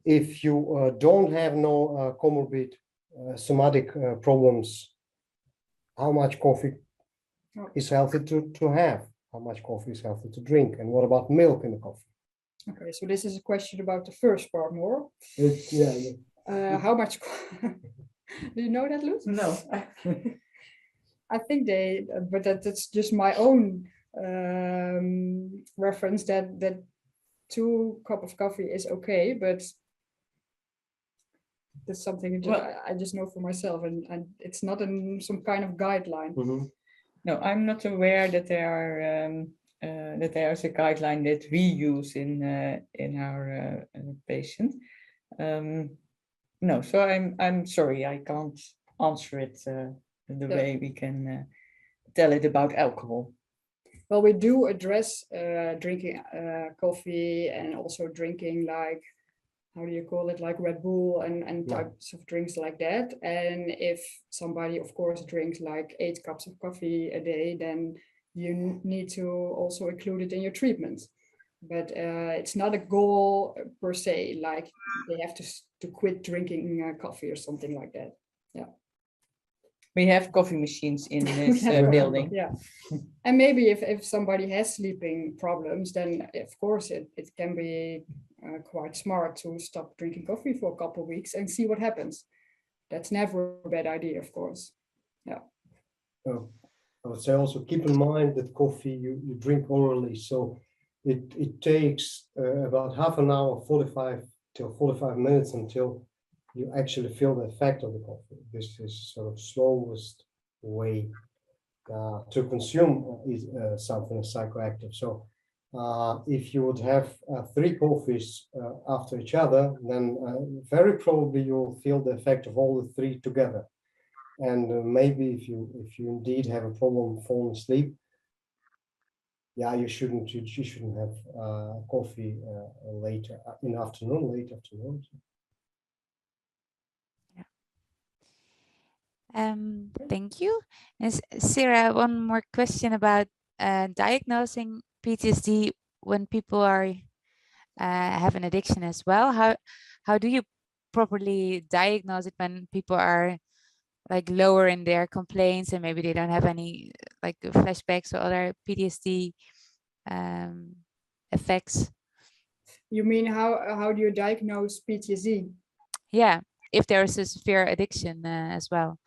If you don't have no comorbid somatic problems, how much coffee is healthy to have? How much coffee is healthy to drink? And what about milk in the coffee? Okay, so this is a question about the first part more. Yeah. How much? Do you know that, Luz? No. I think but that's just my own reference that 2 cups of coffee is okay, but that's something I just know for myself, and it's not in some kind of guideline. No, I'm not aware that there are that there's a guideline that we use in our patient. No, so I'm sorry, I can't answer it the way we can tell it about alcohol. Well, we do address drinking coffee and also drinking like, how do you call it, like Red Bull and types of drinks like that. And if somebody, of course, drinks like 8 cups of coffee a day, then you need to also include it in your treatment. But it's not a goal per se, like they have to quit drinking coffee or something like that. Yeah. We have coffee machines in this building. Yeah. And maybe if somebody has sleeping problems, then of course it can be quite smart to stop drinking coffee for a couple of weeks and see what happens. That's never a bad idea, of course. Yeah. I would say also keep in mind that coffee you drink orally, so it takes about half an hour, 45 till 45 minutes until you actually feel the effect of the coffee. This is sort of slowest way to consume something psychoactive. So if you would have 3 coffees after each other, then very probably you'll feel the effect of all the 3 together. And maybe if you indeed have a problem falling asleep, yeah, you shouldn't have coffee later in the afternoon, late afternoon. Thank you. And Sarah, one more question about diagnosing PTSD when people are have an addiction as well. How do you properly diagnose it when people are like lower in their complaints and maybe they don't have any like flashbacks or other PTSD effects? You mean how do you diagnose PTSD? Yeah, if there is a severe addiction as well.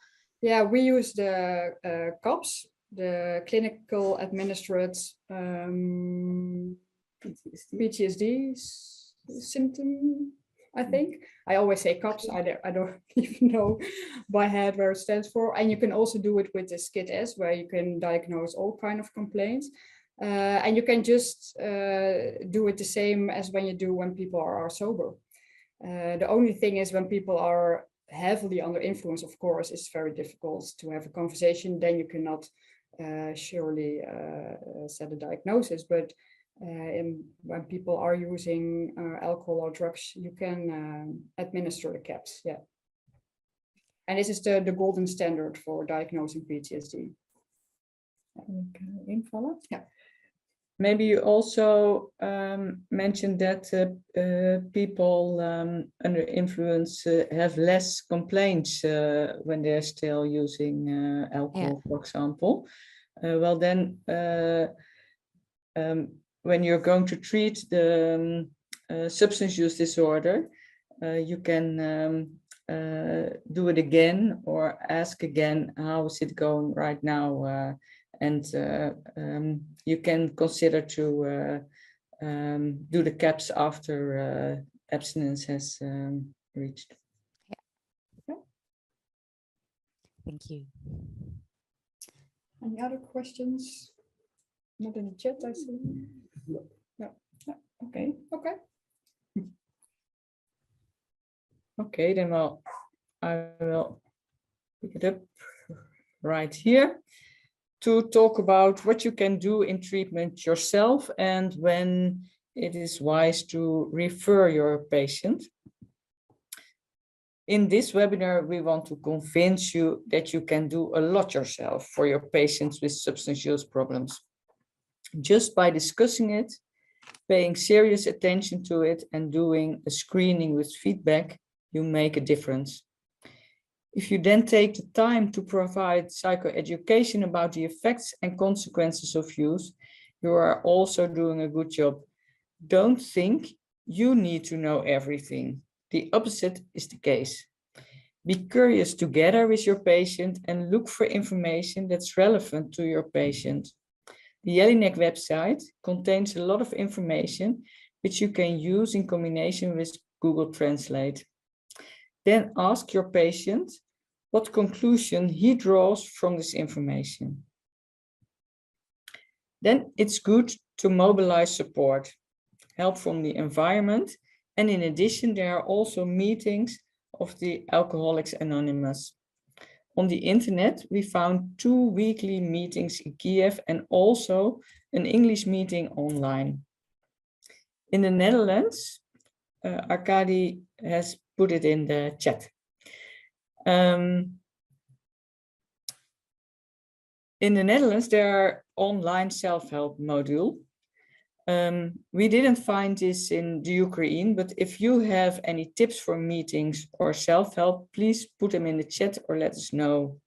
Yeah, we use the CAPS, the clinical administered PTSD symptom, I think. I always say CAPS, I don't even know by head where it stands for. And you can also do it with the SCID-S, where you can diagnose all kind of complaints. And you can just do it the same as when people are sober. The only thing is when people are heavily under influence, of course, it's very difficult to have a conversation. Then you cannot surely set a diagnosis. But when people are using alcohol or drugs, you can administer the CAPS. Yeah. And this is the golden standard for diagnosing PTSD. Invallen? Yeah. Maybe you also mentioned that people under influence have less complaints when they're still using alcohol, for example. Well, then when you're going to treat the substance use disorder, you can do it again or ask again, how is it going right now? And you can consider to do the CAPS after abstinence has reached. Yeah. Thank you. Any other questions? Not in the chat, I see. No. Okay. Okay, then I will pick it up right here to talk about what you can do in treatment yourself and when it is wise to refer your patient. In this webinar, we want to convince you that you can do a lot yourself for your patients with substance use problems. Just by discussing it, paying serious attention to it, and doing a screening with feedback, you make a difference. If you then take the time to provide psychoeducation about the effects and consequences of use, you are also doing a good job. Don't think you need to know everything. The opposite is the case. Be curious together with your patient and look for information that's relevant to your patient. The Jelinek website contains a lot of information which you can use in combination with Google Translate. Then ask your patient what conclusion he draws from this information. Then it's good to mobilize support, help from the environment, and in addition, there are also meetings of the Alcoholics Anonymous. On the internet, we found 2 weekly meetings in Kiev and also an English meeting online. In the Netherlands, Arkady has put it in the chat. In the Netherlands, there are online self-help module. We didn't find this in the Ukraine, but if you have any tips for meetings or self-help, please put them in the chat or let us know.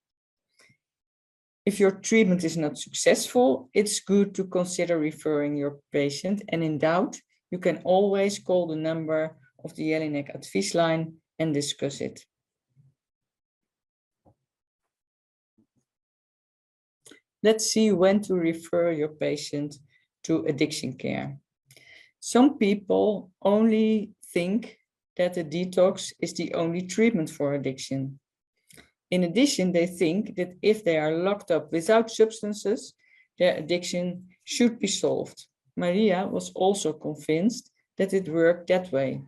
If your treatment is not successful, it's good to consider referring your patient, and in doubt, you can always call the number of the Jelinek Adviesline and discuss it. Let's see when to refer your patient to addiction care. Some people only think that a detox is the only treatment for addiction. In addition, they think that if they are locked up without substances, their addiction should be solved. Maria was also convinced that it worked that way.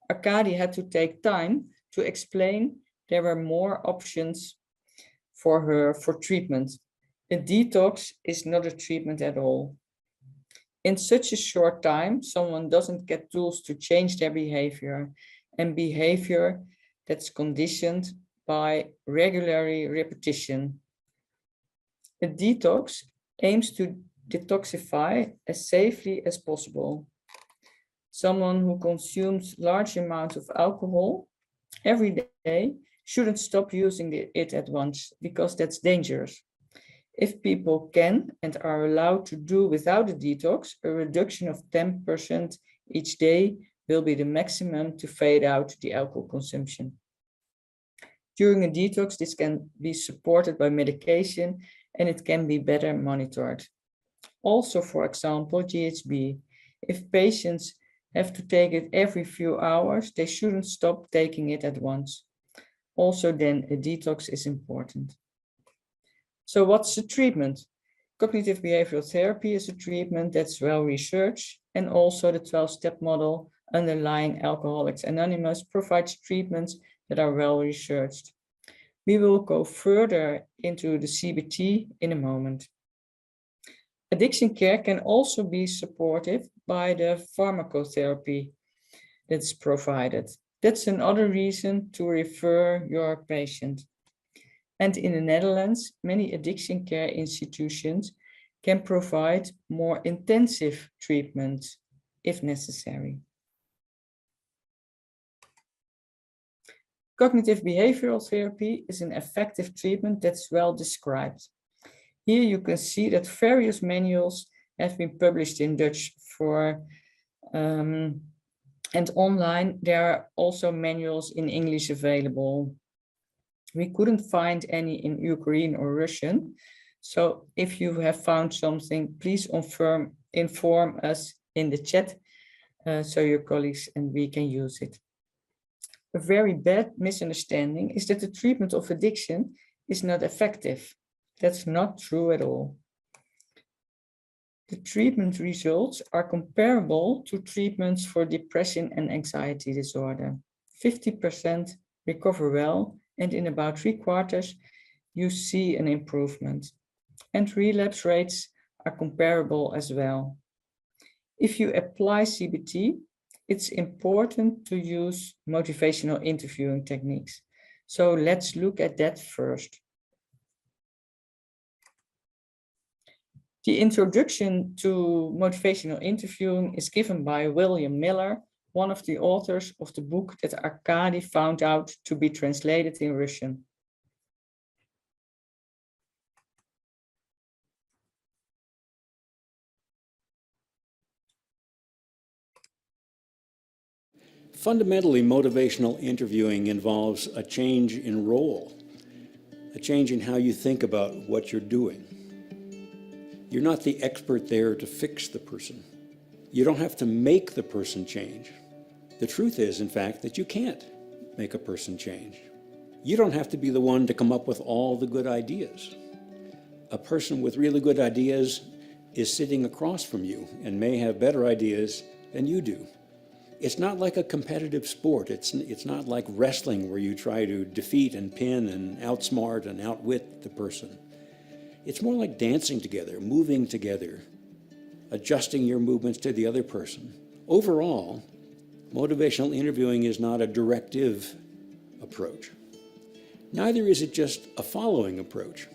Arkady had to take time to explain there were more options for her for treatment. A detox is not a treatment at all. In such a short time, someone doesn't get tools to change their behavior, and behavior that's conditioned by regular repetition. A detox aims to detoxify as safely as possible. Someone who consumes large amounts of alcohol every day shouldn't stop using it at once, because that's dangerous. If people can and are allowed to do without a detox, a reduction of 10% each day will be the maximum to fade out the alcohol consumption. During a detox, this can be supported by medication and it can be better monitored. Also, for example, GHB. If patients have to take it every few hours, they shouldn't stop taking it at once. Also, then a detox is important. So what's the treatment? Cognitive behavioral therapy is a treatment that's well researched, and also the 12-step model underlying Alcoholics Anonymous provides treatments that are well researched. We will go further into the CBT in a moment. Addiction care can also be supported by the pharmacotherapy that's provided. That's another reason to refer your patient. And in the Netherlands, many addiction care institutions can provide more intensive treatment if necessary. Cognitive behavioral therapy is an effective treatment that's well described. Here you can see that various manuals have been published in Dutch and online there are also manuals in English available. We couldn't find any in Ukraine or Russian. So if you have found something, please inform us in the chat so your colleagues and we can use it. A very bad misunderstanding is that the treatment of addiction is not effective. That's not true at all. The treatment results are comparable to treatments for depression and anxiety disorder. 50% recover well, and in about 3/4, you see an improvement. And relapse rates are comparable as well. If you apply CBT, it's important to use motivational interviewing techniques. So let's look at that first. The introduction to motivational interviewing is given by William Miller, one of the authors of the book that Arkady found out to be translated in Russian. Fundamentally, motivational interviewing involves a change in role, a change in how you think about what you're doing. You're not the expert there to fix the person. You don't have to make the person change. The truth is, in fact, that you can't make a person change. You don't have to be the one to come up with all the good ideas. A person with really good ideas is sitting across from you and may have better ideas than you do. It's not like a competitive sport. It's not like wrestling where you try to defeat and pin and outsmart and outwit the person. It's more like dancing together, moving together, adjusting your movements to the other person. Overall, motivational interviewing is not a directive approach. Neither is it just a following approach.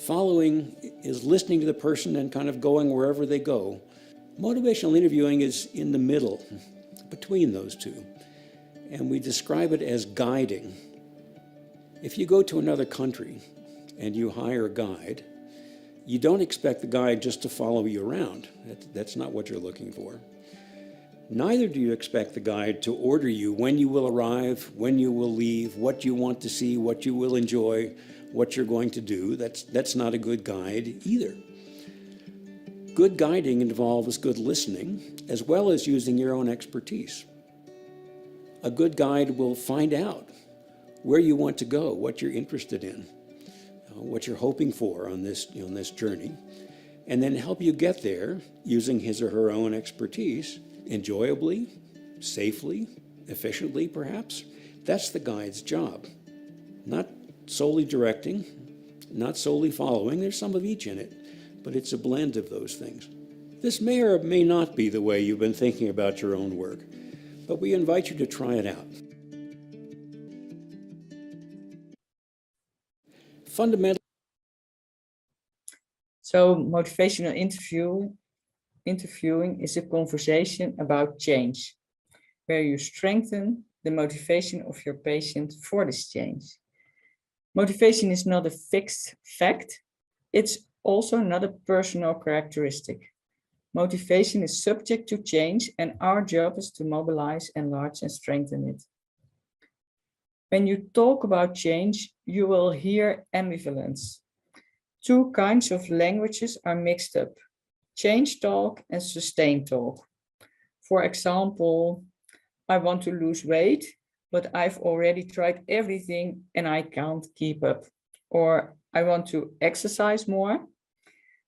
Following is listening to the person and kind of going wherever they go. Motivational interviewing is in the middle, between those two, and we describe it as guiding. If you go to another country and you hire a guide, you don't expect the guide just to follow you around. That's not what you're looking for. Neither do you expect the guide to order you when you will arrive, when you will leave, what you want to see, what you will enjoy, what you're going to do. That's not a good guide either. Good guiding involves good listening, as well as using your own expertise. A good guide will find out where you want to go, what you're interested in, what you're hoping for on this journey, and then help you get there using his or her own expertise, enjoyably, safely, efficiently, perhaps. That's the guide's job. Not solely directing, not solely following. There's some of each in it, but it's a blend of those things. This may or may not be the way you've been thinking about your own work, but we invite you to try it out. Fundamentally, So motivational interviewing is a conversation about change, where you strengthen the motivation of your patient for this change. Motivation is not a fixed fact. It's also not a personal characteristic. Motivation is subject to change, and our job is to mobilize, enlarge, and strengthen it. When you talk about change, you will hear ambivalence. Two kinds of languages are mixed up: change talk and sustain talk. For example, I want to lose weight, but I've already tried everything and I can't keep up. Or I want to exercise more,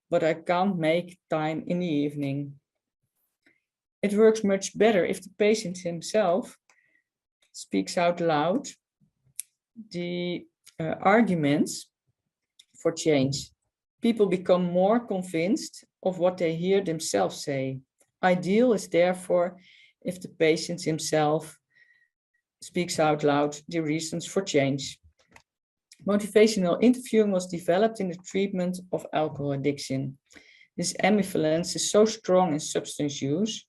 but I can't make time in the evening. It works much better if the patient himself speaks out loud the arguments for change. People become more convinced of what they hear themselves say. Ideal is therefore if the patient himself speaks out loud the reasons for change. Motivational interviewing was developed in the treatment of alcohol addiction. This ambivalence is so strong in substance use.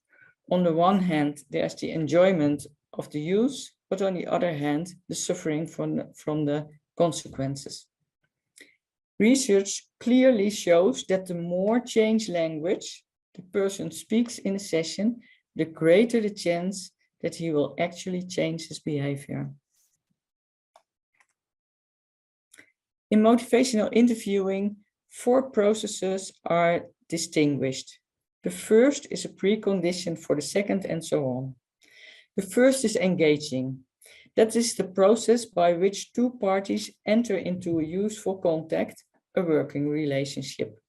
On the one hand, there's the enjoyment of the use, but on the other hand, the suffering from the consequences. Research clearly shows that the more change language the person speaks in a session, the greater the chance that he will actually change his behavior. In motivational interviewing, 4 processes are distinguished. The first is a precondition for the second, and so on. The first is engaging. That is the process by which 2 parties enter into a useful contact, a working relationship.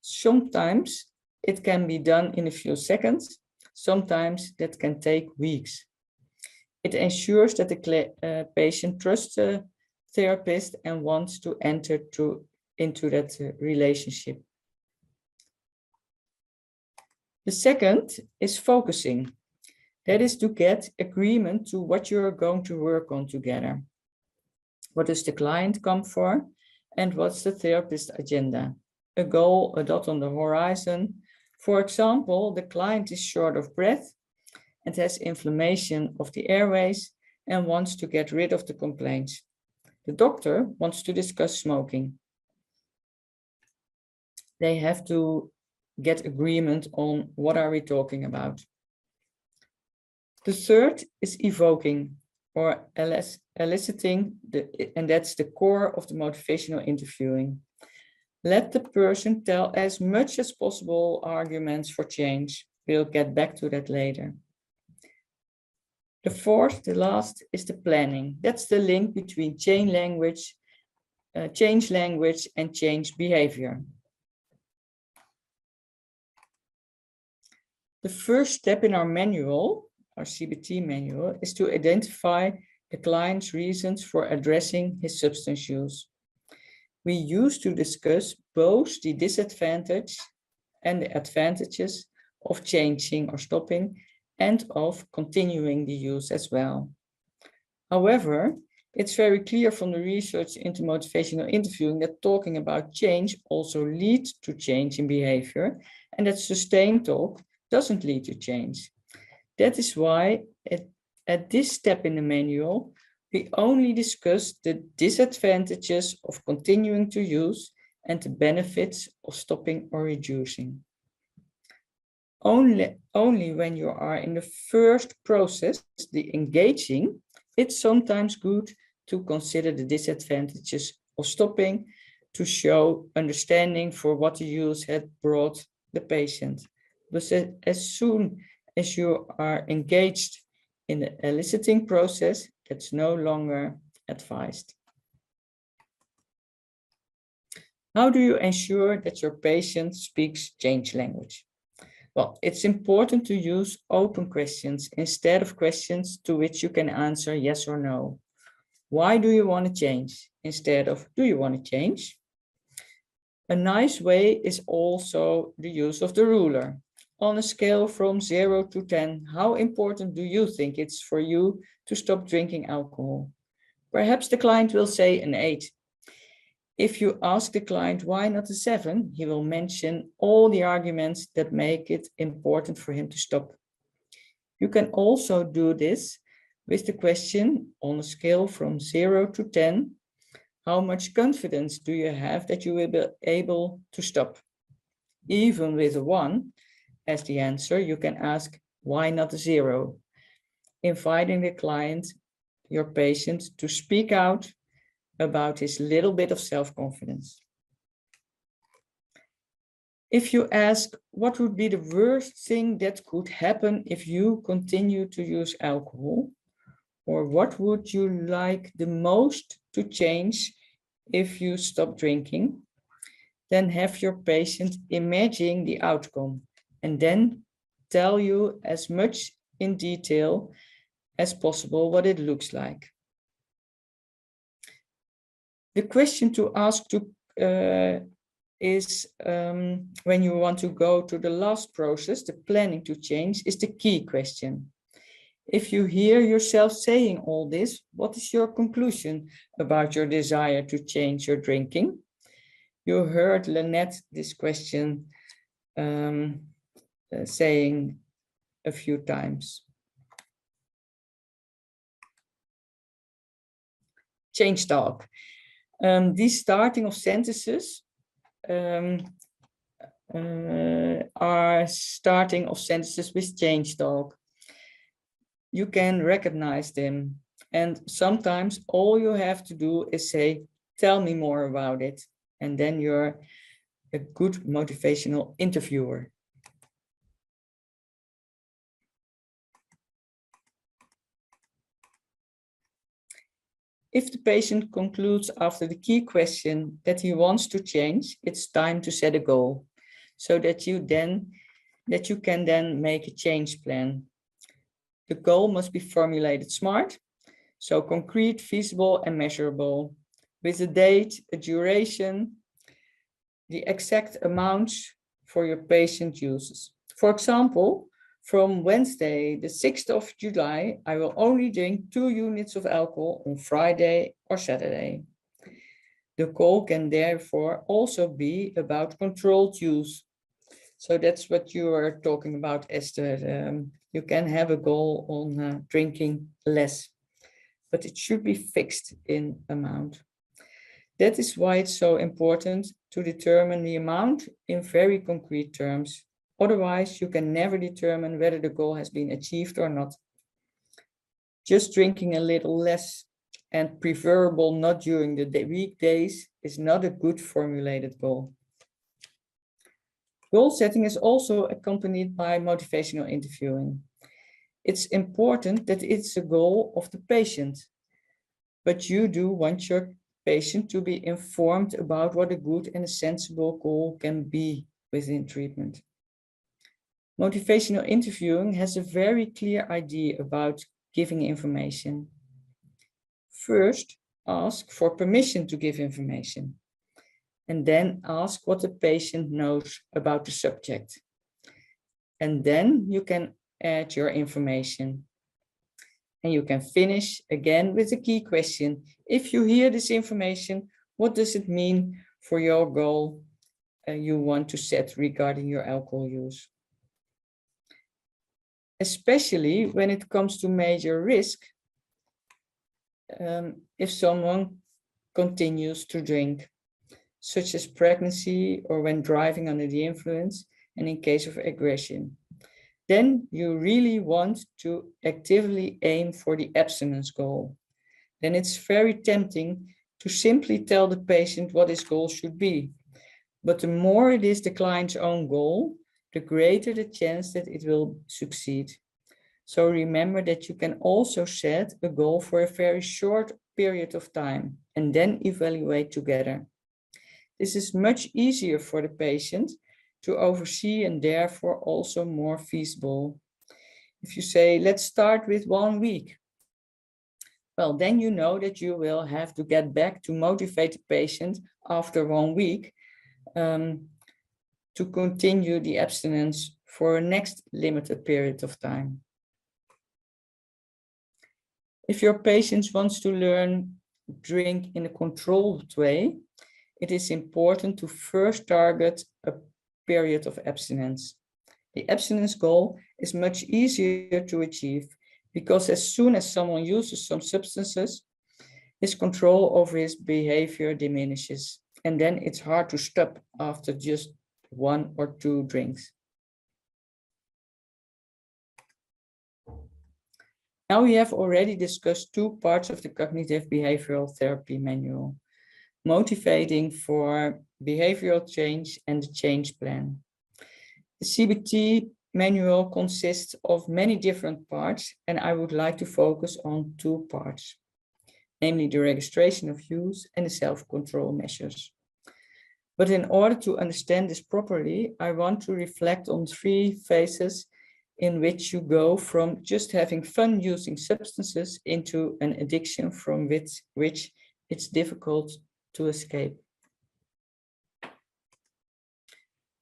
Sometimes it can be done in a few seconds, sometimes that can take weeks. It ensures that the patient trusts the therapist and wants to enter into that relationship. The second is focusing. That is to get agreement to what you're going to work on together. What does the client come for? And what's the therapist's agenda? A goal, a dot on the horizon. For example, the client is short of breath and has inflammation of the airways and wants to get rid of the complaints. The doctor wants to discuss smoking. They have to get agreement on what are we talking about. The third is evoking or eliciting, and that's the core of the motivational interviewing. Let the person tell as much as possible arguments for change. We'll get back to that later. The fourth, the last, is the planning. That's the link between change language and change behavior. The first step in our manual, our CBT manual, is to identify the client's reasons for addressing his substance use. We used to discuss both the disadvantage and the advantages of changing or stopping and of continuing the use as well. However, it's very clear from the research into motivational interviewing that talking about change also leads to change in behavior, and that sustained talk doesn't lead to change. That is why at this step in the manual, we only discuss the disadvantages of continuing to use and the benefits of stopping or reducing. Only when you are in the first process, the engaging, it's sometimes good to consider the disadvantages of stopping to show understanding for what the use had brought the patient. But as soon as you are engaged in the eliciting process, that's no longer advised. How do you ensure that your patient speaks change language? Well, it's important to use open questions instead of questions to which you can answer yes or no. Why do you want to change? Instead of, do you want to change? A nice way is also the use of the ruler. On a scale from 0 to 10, how important do you think it's for you to stop drinking alcohol? Perhaps the client will say an 8. If you ask the client why not a 7, he will mention all the arguments that make it important for him to stop. You can also do this with the question on a scale from 0 to 10, how much confidence do you have that you will be able to stop? Even with a 1 as the answer, you can ask why not a 0, inviting the client, your patient, to speak out about his little bit of self-confidence. If you ask, what would be the worst thing that could happen if you continue to use alcohol? Or what would you like the most to change if you stop drinking? Then have your patient imagine the outcome and then tell you as much in detail as possible what it looks like. The question to ask is when you want to go to the last process, the planning to change, is the key question. If you hear yourself saying all this, what is your conclusion about your desire to change your drinking? You heard Lynette this question saying a few times. Change talk. These starting of sentences are starting of sentences with change talk. You can recognize them, and sometimes all you have to do is say, tell me more about it, and then you're a good motivational interviewer. If the patient concludes after the key question that he wants to change, it's time to set a goal so that you can then make a change plan. The goal must be formulated smart, so concrete, feasible, and measurable, with a date, a duration, the exact amounts for your patient uses. For example, from Wednesday, the 6th of July, I will only drink 2 units of alcohol on Friday or Saturday. The goal can therefore also be about controlled use. So that's what you are talking about, Esther. You can have a goal on drinking less, but it should be fixed in amount. That is why it's so important to determine the amount in very concrete terms. Otherwise, you can never determine whether the goal has been achieved or not. Just drinking a little less, and preferable not during the weekdays, is not a good formulated goal. Goal setting is also accompanied by motivational interviewing. It's important that it's a goal of the patient, but you do want your patient to be informed about what a good and a sensible goal can be within treatment. Motivational interviewing has a very clear idea about giving information. First, ask for permission to give information, and then ask what the patient knows about the subject. And then you can add your information. And you can finish again with a key question. If you hear this information, what does it mean for your goal you want to set regarding your alcohol use? Especially when it comes to major risk, if someone continues to drink, such as pregnancy or when driving under the influence, and in case of aggression, then you really want to actively aim for the abstinence goal. Then it's very tempting to simply tell the patient what his goal should be. But the more it is the client's own goal, the greater the chance that it will succeed. So remember that you can also set a goal for a very short period of time and then evaluate together. This is much easier for the patient to oversee and therefore also more feasible. If you say, let's start with 1 week, well, then you know that you will have to get back to motivate the patient after 1 week to continue the abstinence for a next limited period of time. If your patient wants to learn drink in a controlled way, it is important to first target a period of abstinence. The abstinence goal is much easier to achieve because as soon as someone uses some substances, his control over his behavior diminishes, and then it's hard to stop after just 1 or 2 drinks. Now we have already discussed 2 parts of the cognitive behavioral therapy manual: motivating for behavioral change and the change plan. The CBT manual consists of many different parts, and I would like to focus on 2 parts, namely the registration of use and the self-control measures. But in order to understand this properly, I want to reflect on 3 phases in which you go from just having fun using substances into an addiction from which it's difficult to escape.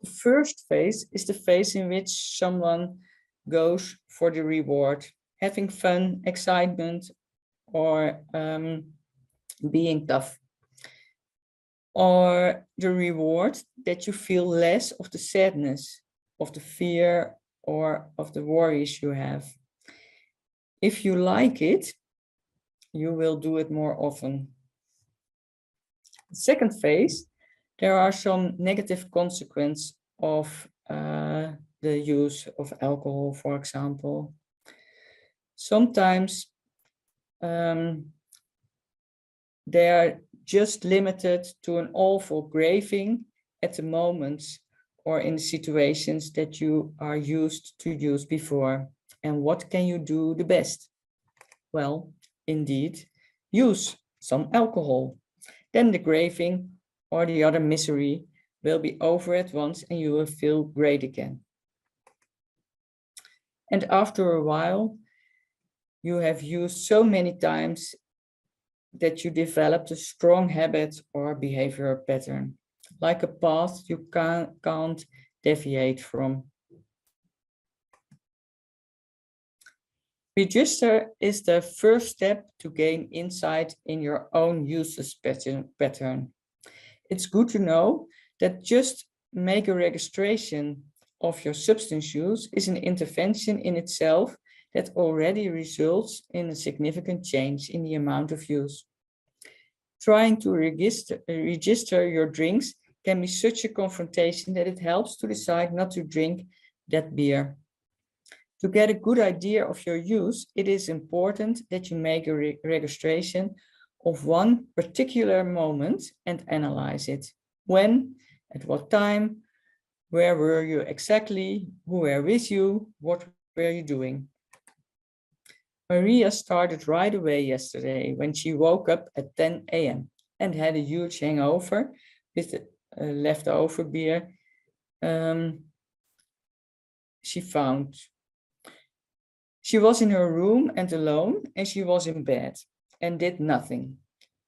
The first phase is the phase in which someone goes for the reward, having fun, excitement, or being tough. Or the reward that you feel less of the sadness, of the fear, or of the worries you have. If you like it, you will do it more often. The second phase, there are some negative consequences of the use of alcohol, for example. Sometimes they are just limited to an awful craving at the moments or in situations that you are used to use before. And what can you do the best? Well, indeed, use some alcohol. Then the craving or the other misery will be over at once and you will feel great again. And after a while, you have used so many times that you developed a strong habit or behavior pattern, like a path you can't deviate from. Register is the first step to gain insight in your own usage pattern. It's good to know that just make a registration of your substance use is an intervention in itself that already results in a significant change in the amount of use. Trying to register your drinks can be such a confrontation that it helps to decide not to drink that beer. To get a good idea of your use, it is important that you make a registration of one particular moment and analyze it. When, at what time, where were you exactly, who were with you, what were you doing? Maria started right away yesterday when she woke up at 10 a.m. and had a huge hangover with leftover beer. she found. She was in her room and alone, and she was in bed and did nothing.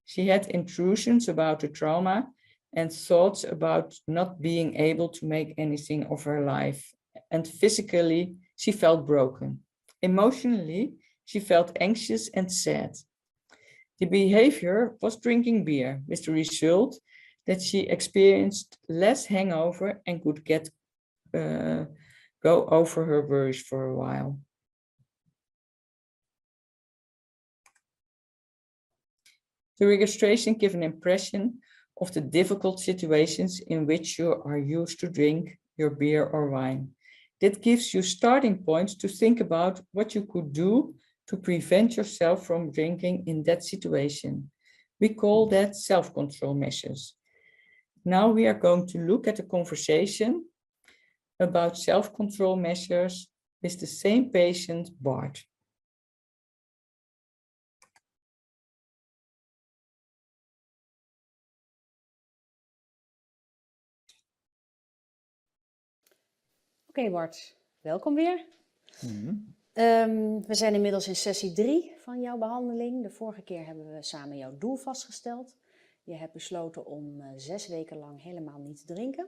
She had intrusions about the trauma and thoughts about not being able to make anything of her life. And physically, she felt broken. Emotionally, she felt anxious and sad. The behavior was drinking beer, with the result that she experienced less hangover and could go over her worries for a while. The registration gives an impression of the difficult situations in which you are used to drink your beer or wine. That gives you starting points to think about what you could do to prevent yourself from drinking in that situation. We call that self-control measures. Now we are going to look at a conversation about self-control measures with the same patient, Bart. Oké, Bart, welkom weer. Mhm. We zijn inmiddels in sessie 3 van jouw behandeling. De vorige keer hebben we samen jouw doel vastgesteld. Je hebt besloten om 6 weken lang helemaal niet te drinken.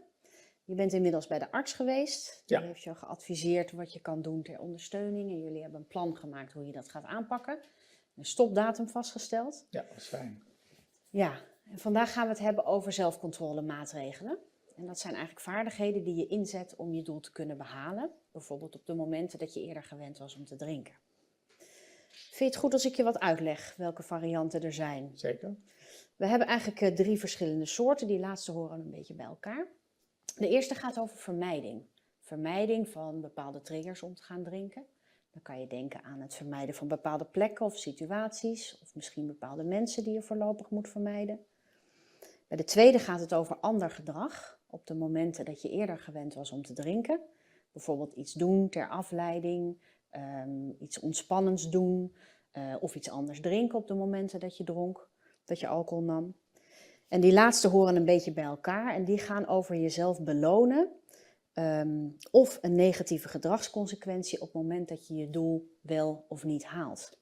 Je bent inmiddels bij de arts geweest. Die Ja. heeft je geadviseerd wat je kan doen ter ondersteuning. En jullie hebben een plan gemaakt hoe je dat gaat aanpakken. Een stopdatum vastgesteld. Ja, dat is fijn. Ja, en vandaag gaan we het hebben over zelfcontrolemaatregelen. En dat zijn eigenlijk vaardigheden die je inzet om je doel te kunnen behalen. Bijvoorbeeld op de momenten dat je eerder gewend was om te drinken. Vind je het goed als ik je wat uitleg welke varianten er zijn? Zeker. We hebben eigenlijk 3 verschillende soorten. Die laatste horen een beetje bij elkaar. De eerste gaat over vermijding. Vermijding van bepaalde triggers om te gaan drinken. Dan kan je denken aan het vermijden van bepaalde plekken of situaties. Of misschien bepaalde mensen die je voorlopig moet vermijden. Bij de tweede gaat het over ander gedrag. Op de momenten dat je eerder gewend was om te drinken. Bijvoorbeeld iets doen ter afleiding. Iets ontspannends doen. Of iets anders drinken op de momenten dat je dronk. Dat je alcohol nam. En die laatste horen een beetje bij elkaar. En die gaan over jezelf belonen. Of een negatieve gedragsconsequentie op het moment dat je je doel wel of niet haalt.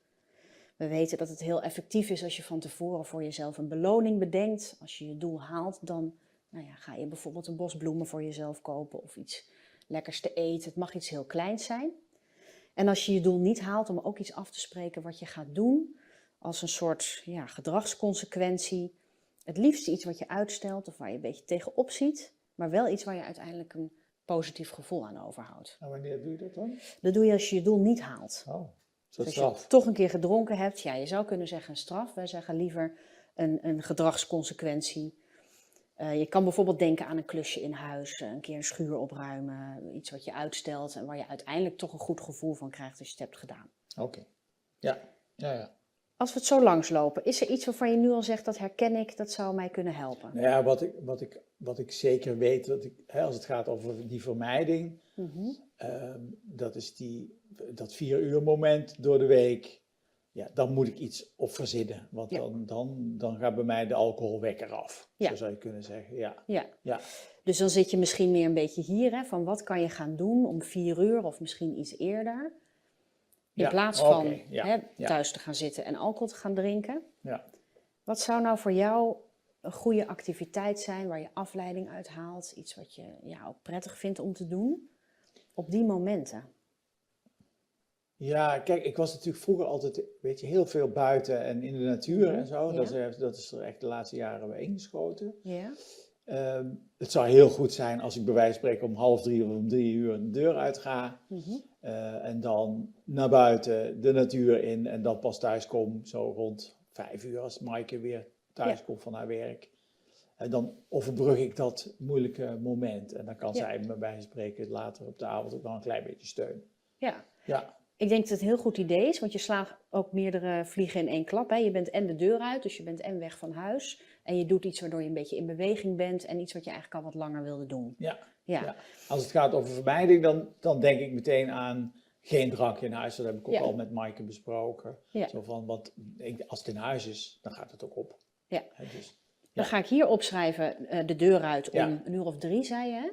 We weten dat het heel effectief is als je van tevoren voor jezelf een beloning bedenkt. Als je je doel haalt, dan ga je bijvoorbeeld een bos bloemen voor jezelf kopen of iets lekkers te eten. Het mag iets heel kleins zijn. En als je je doel niet haalt, om ook iets af te spreken wat je gaat doen als een soort gedragsconsequentie. Het liefst iets wat je uitstelt of waar je een beetje tegenop ziet, maar wel iets waar je uiteindelijk een positief gevoel aan overhoudt. En wanneer doe je dat dan? Dat doe je als je je doel niet haalt. Oh, Dus als straf. je toch een keer gedronken hebt, je zou kunnen zeggen een straf. Wij zeggen liever een gedragsconsequentie. Je kan bijvoorbeeld denken aan een klusje in huis, een keer een schuur opruimen, iets wat je uitstelt en waar je uiteindelijk toch een goed gevoel van krijgt als je het hebt gedaan. Oké. Ja. Als we het zo langslopen, is er iets waarvan je nu al zegt, dat herken ik, dat zou mij kunnen helpen? Nou ja, wat ik zeker weet, als het gaat over die vermijding, dat is dat 4 uur moment door de week. Ja, dan moet ik iets op verzinnen, want dan gaat bij mij de alcoholwekker af. Ja. Zo zou je kunnen zeggen, Ja. Dus dan zit je misschien meer een beetje hier, van wat kan je gaan doen om 4 uur of misschien iets eerder. In plaats van thuis te gaan zitten en alcohol te gaan drinken. Ja. Wat zou nou voor jou een goede activiteit zijn waar je afleiding uit haalt? Iets wat je ook prettig vindt om te doen op die momenten? Ja, kijk, ik was natuurlijk vroeger altijd, heel veel buiten en in de natuur en zo. Ja. Dat is er echt de laatste jaren weer ingeschoten. Ja. Het zou heel goed zijn als ik bij wijze van spreken om 2:30 of om 3:00 de deur uit ga. En dan naar buiten, de natuur in en dan pas thuis kom, zo rond 5:00 als Maaike weer thuis komt van haar werk. En dan overbrug ik dat moeilijke moment. En dan kan zij me bij wijze van spreken later op de avond ook nog een klein beetje steunen. Ja. Ik denk dat het een heel goed idee is, want je slaat ook meerdere vliegen in 1 klap. Hè. Je bent en de deur uit, dus je bent en weg van huis. En je doet iets waardoor je een beetje in beweging bent en iets wat je eigenlijk al wat langer wilde doen. Ja. Als het gaat over vermijding, dan denk ik meteen aan geen drank in huis. Dat heb ik ook al met Maaike besproken. Zo van, want als het in huis is, dan gaat het ook op. Dus, dan ga ik hier opschrijven de deur uit om 1:00 of 3:00, zei je. Hè?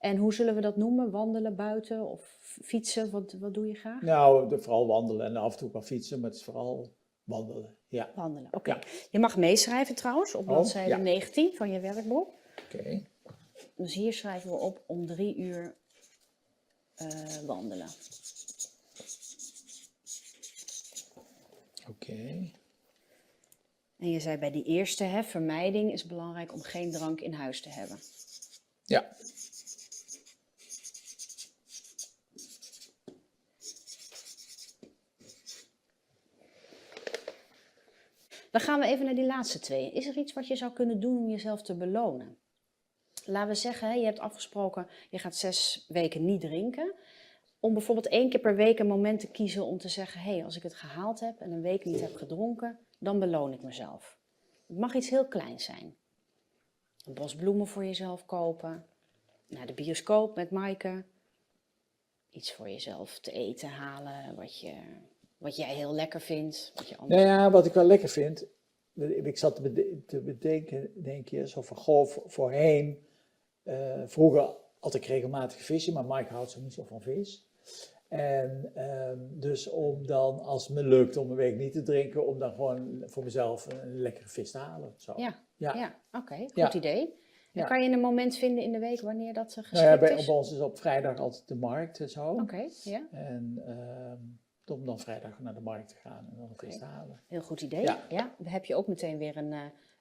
En hoe zullen we dat noemen? Wandelen buiten of fietsen? Wat doe je graag? Nou, vooral wandelen en af en toe wel fietsen, maar het is vooral wandelen. Ja. Wandelen, oké. Ja. Je mag meeschrijven trouwens op bladzijde ja. 19 van je werkboek. Oké. Dus hier schrijven we op om 3 uur wandelen. Oké. En je zei bij die eerste, hè, vermijding is belangrijk om geen drank in huis te hebben. Ja. Dan gaan we even naar die laatste 2. Is er iets wat je zou kunnen doen om jezelf te belonen? Laten we zeggen, hè, je hebt afgesproken, je gaat 6 weken niet drinken. Om bijvoorbeeld 1 keer per week een moment te kiezen om te zeggen, hé, als ik het gehaald heb en een week niet heb gedronken, dan beloon ik mezelf. Het mag iets heel kleins zijn. Een bos bloemen voor jezelf kopen, naar de bioscoop met Maaike, iets voor jezelf te eten halen, wat jij heel lekker vindt. Wat je anders... Nou ja, wat ik wel lekker vind, ik zat te bedenken, denk je, zo van, goh, voorheen, vroeger had ik regelmatig vissen, maar Mike houdt zo niet zo van vis. En dus om dan, als het me lukt om een week niet te drinken, om dan gewoon voor mezelf een lekkere vis te halen. Zo. Ja, oké, goed Ja. idee. En Ja. kan je een moment vinden in de week wanneer dat geschikt Nou ja, bij is? ons is op vrijdag altijd de markt en zo. Oké, ja. En om dan vrijdag naar de markt te gaan en dan een vis te halen. Heel goed idee. Ja. Ja, dan heb je ook meteen weer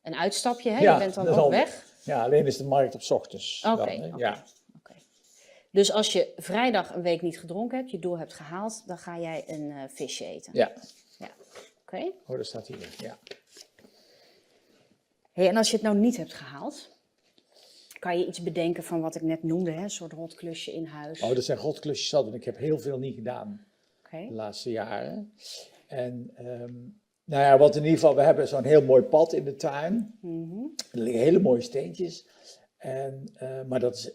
een uitstapje. Hè? Ja, Je bent dan dat is ook al- weg. Ja, alleen is de markt op 's ochtends. Oké, dan, hè. oké. Ja. Dus als je vrijdag een week niet gedronken hebt, je doel hebt gehaald, dan ga jij een visje eten. Ja. Oké. Oh, dat staat hier. Ja. Hey, en als je het nou niet hebt gehaald, kan je iets bedenken van wat ik net noemde, hè? Een soort rotklusje in huis. Oh, dat zijn rotklusjes zat, want ik heb heel veel niet gedaan Oké. de laatste jaren. En nou ja, wat in ieder geval, we hebben zo'n heel mooi pad in de tuin. Mhm. Er liggen hele mooie steentjes. En, maar dat is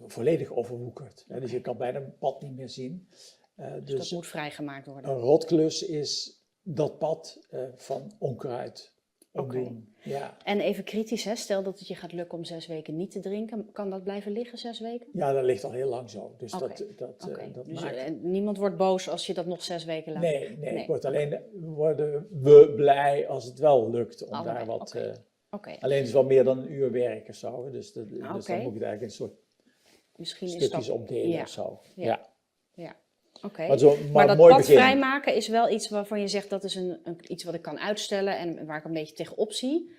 volledig overwoekerd. Hè, dus je kan bijna een pad niet meer zien. Dus dat moet vrijgemaakt worden. een rotklus is dat pad van onkruid omdoen. Oké. Ja. En even kritisch, hè? Stel dat het je gaat lukken om 6 weken niet te drinken. Kan dat blijven liggen 6 weken? Ja, dat ligt al heel lang zo. Dus Oké. dat Dus maakt... niemand wordt boos als je dat nog 6 weken laat liggen? Nee. Worden we blij als het wel lukt om Allebei, daar wat... Oké. Alleen het is wel meer dan een uur werk of zo. Dus dan Oké. moet ik het eigenlijk in soort Misschien is stukjes dat... opdelen Ja. of zo. Ja. Oké. Maar, maar Maar dat mooi pad begin. vrijmaken is wel iets waarvan je zegt dat is iets wat ik kan uitstellen en waar ik een beetje tegenop zie.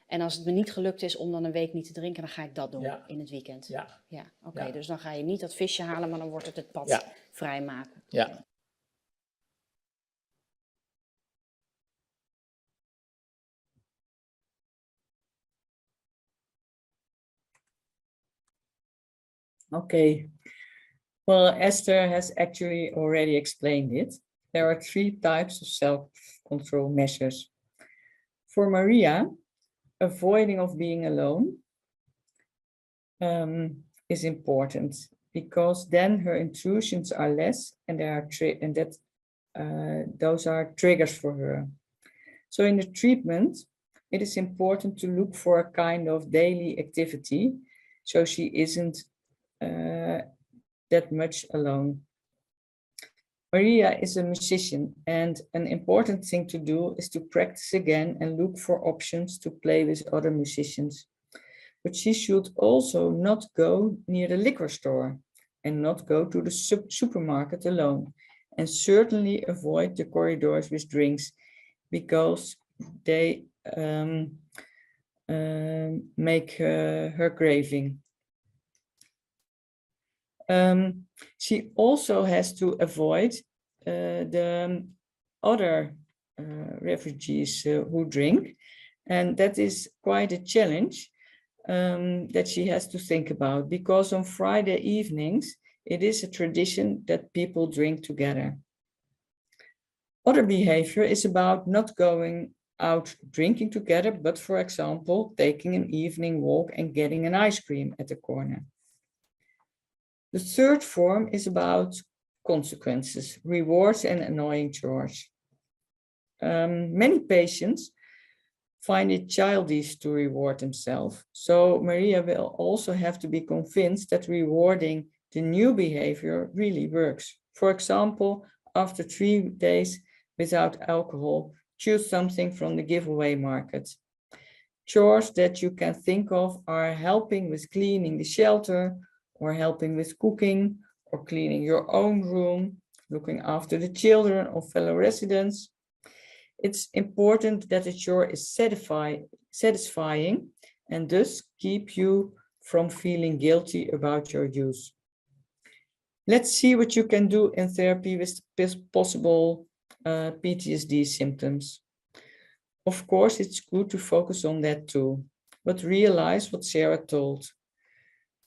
En als het me niet gelukt is om dan een week niet te drinken, dan ga ik dat doen Ja. in het weekend. Ja. Oké, Ja. dus dan ga je niet dat visje halen, maar dan wordt het pad Ja. vrijmaken. Ja. Okay. Well, Esther has actually already explained it. There are 3 types of self-control measures. For Maria, avoiding of being alone is important because then her intrusions are less and those are triggers for her. So in the treatment, it is important to look for a kind of daily activity so she isn't that much alone. Maria is a musician, and an important thing to do is to practice again and look for options to play with other musicians. But she should also not go near the liquor store and not go to the supermarket alone, and certainly avoid the corridors with drinks because they make her craving. She also has to avoid the other refugees who drink, and that is quite a challenge that she has to think about, because on Friday evenings it is a tradition that people drink together. Other behavior is about not going out drinking together, but for example, taking an evening walk and getting an ice cream at the corner. The third form is about consequences, rewards and annoying chores. Many patients find it childish to reward himself. So Maria will also have to be convinced that rewarding the new behavior really works. For example, after 3 days without alcohol, choose something from the giveaway market. Chores that you can think of are helping with cleaning the shelter, or helping with cooking, or cleaning your own room, looking after the children or fellow residents. It's important that the chore is satisfying and thus keep you from feeling guilty about your use. Let's see what you can do in therapy with possible PTSD symptoms. Of course, it's good to focus on that too, but realize what Sarah told.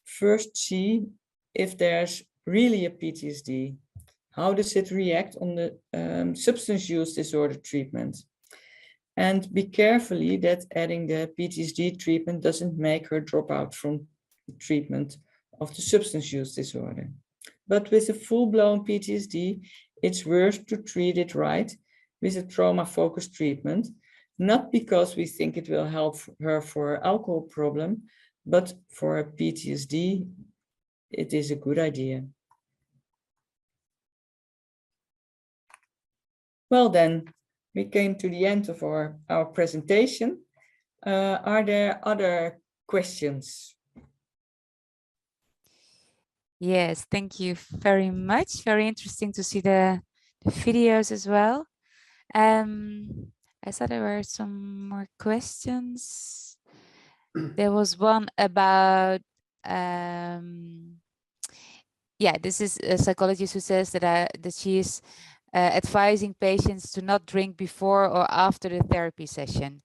First, see if there's really a PTSD. How does it react on the substance use disorder treatment? And be carefully that adding the PTSD treatment doesn't make her drop out from the treatment of the substance use disorder. But with a full-blown PTSD, it's worth to treat it right with a trauma-focused treatment, not because we think it will help her for an alcohol problem, but for a PTSD, it is a good idea. Well then, we came to the end of our presentation. Are there other questions? Yes, thank you very much. Very interesting to see the videos as well. I thought there were some more questions. There was one about, yeah, this is a psychologist who says that she is advising patients to not drink before or after the therapy session.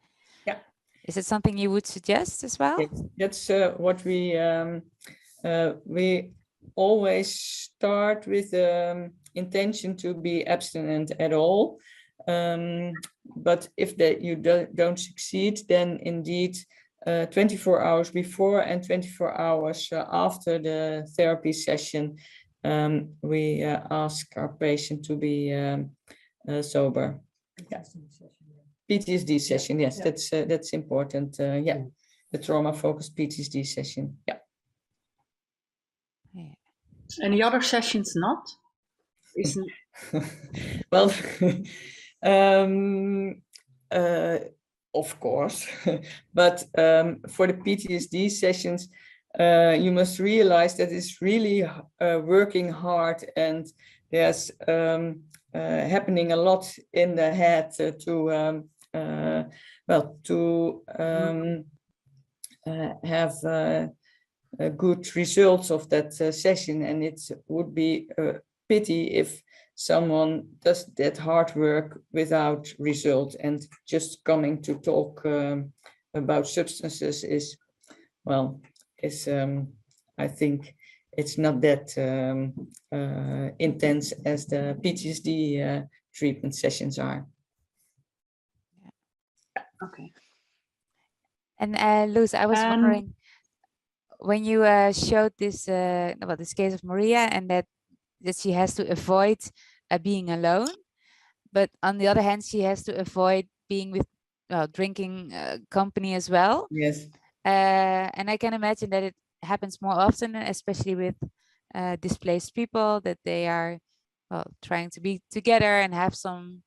Yeah. Is it something you would suggest as well? That's what we always start with the intention to be abstinent at all. But if you don't succeed, then indeed 24 hours before and 24 hours after the therapy session, we ask our patient to be sober. Yeah. PTSD session, yes, yeah. That's important. Yeah, the trauma-focused PTSD session. Yeah. And the other sessions not? Isn't well, of course, but for the PTSD sessions, you must realize that it's really working hard, and there's happening a lot in the head to have good results of that session, and it would be a pity if someone does that hard work without result, and just coming to talk about substances is, well, I think it's not that intense as the PTSD treatment sessions are. okay. And Luz, I was wondering, when you showed this this case of Maria, and that she has to avoid being alone, but on the other hand, she has to avoid being with drinking company as well. Yes. And I can imagine that it happens more often, especially with displaced people, that they are trying to be together and have some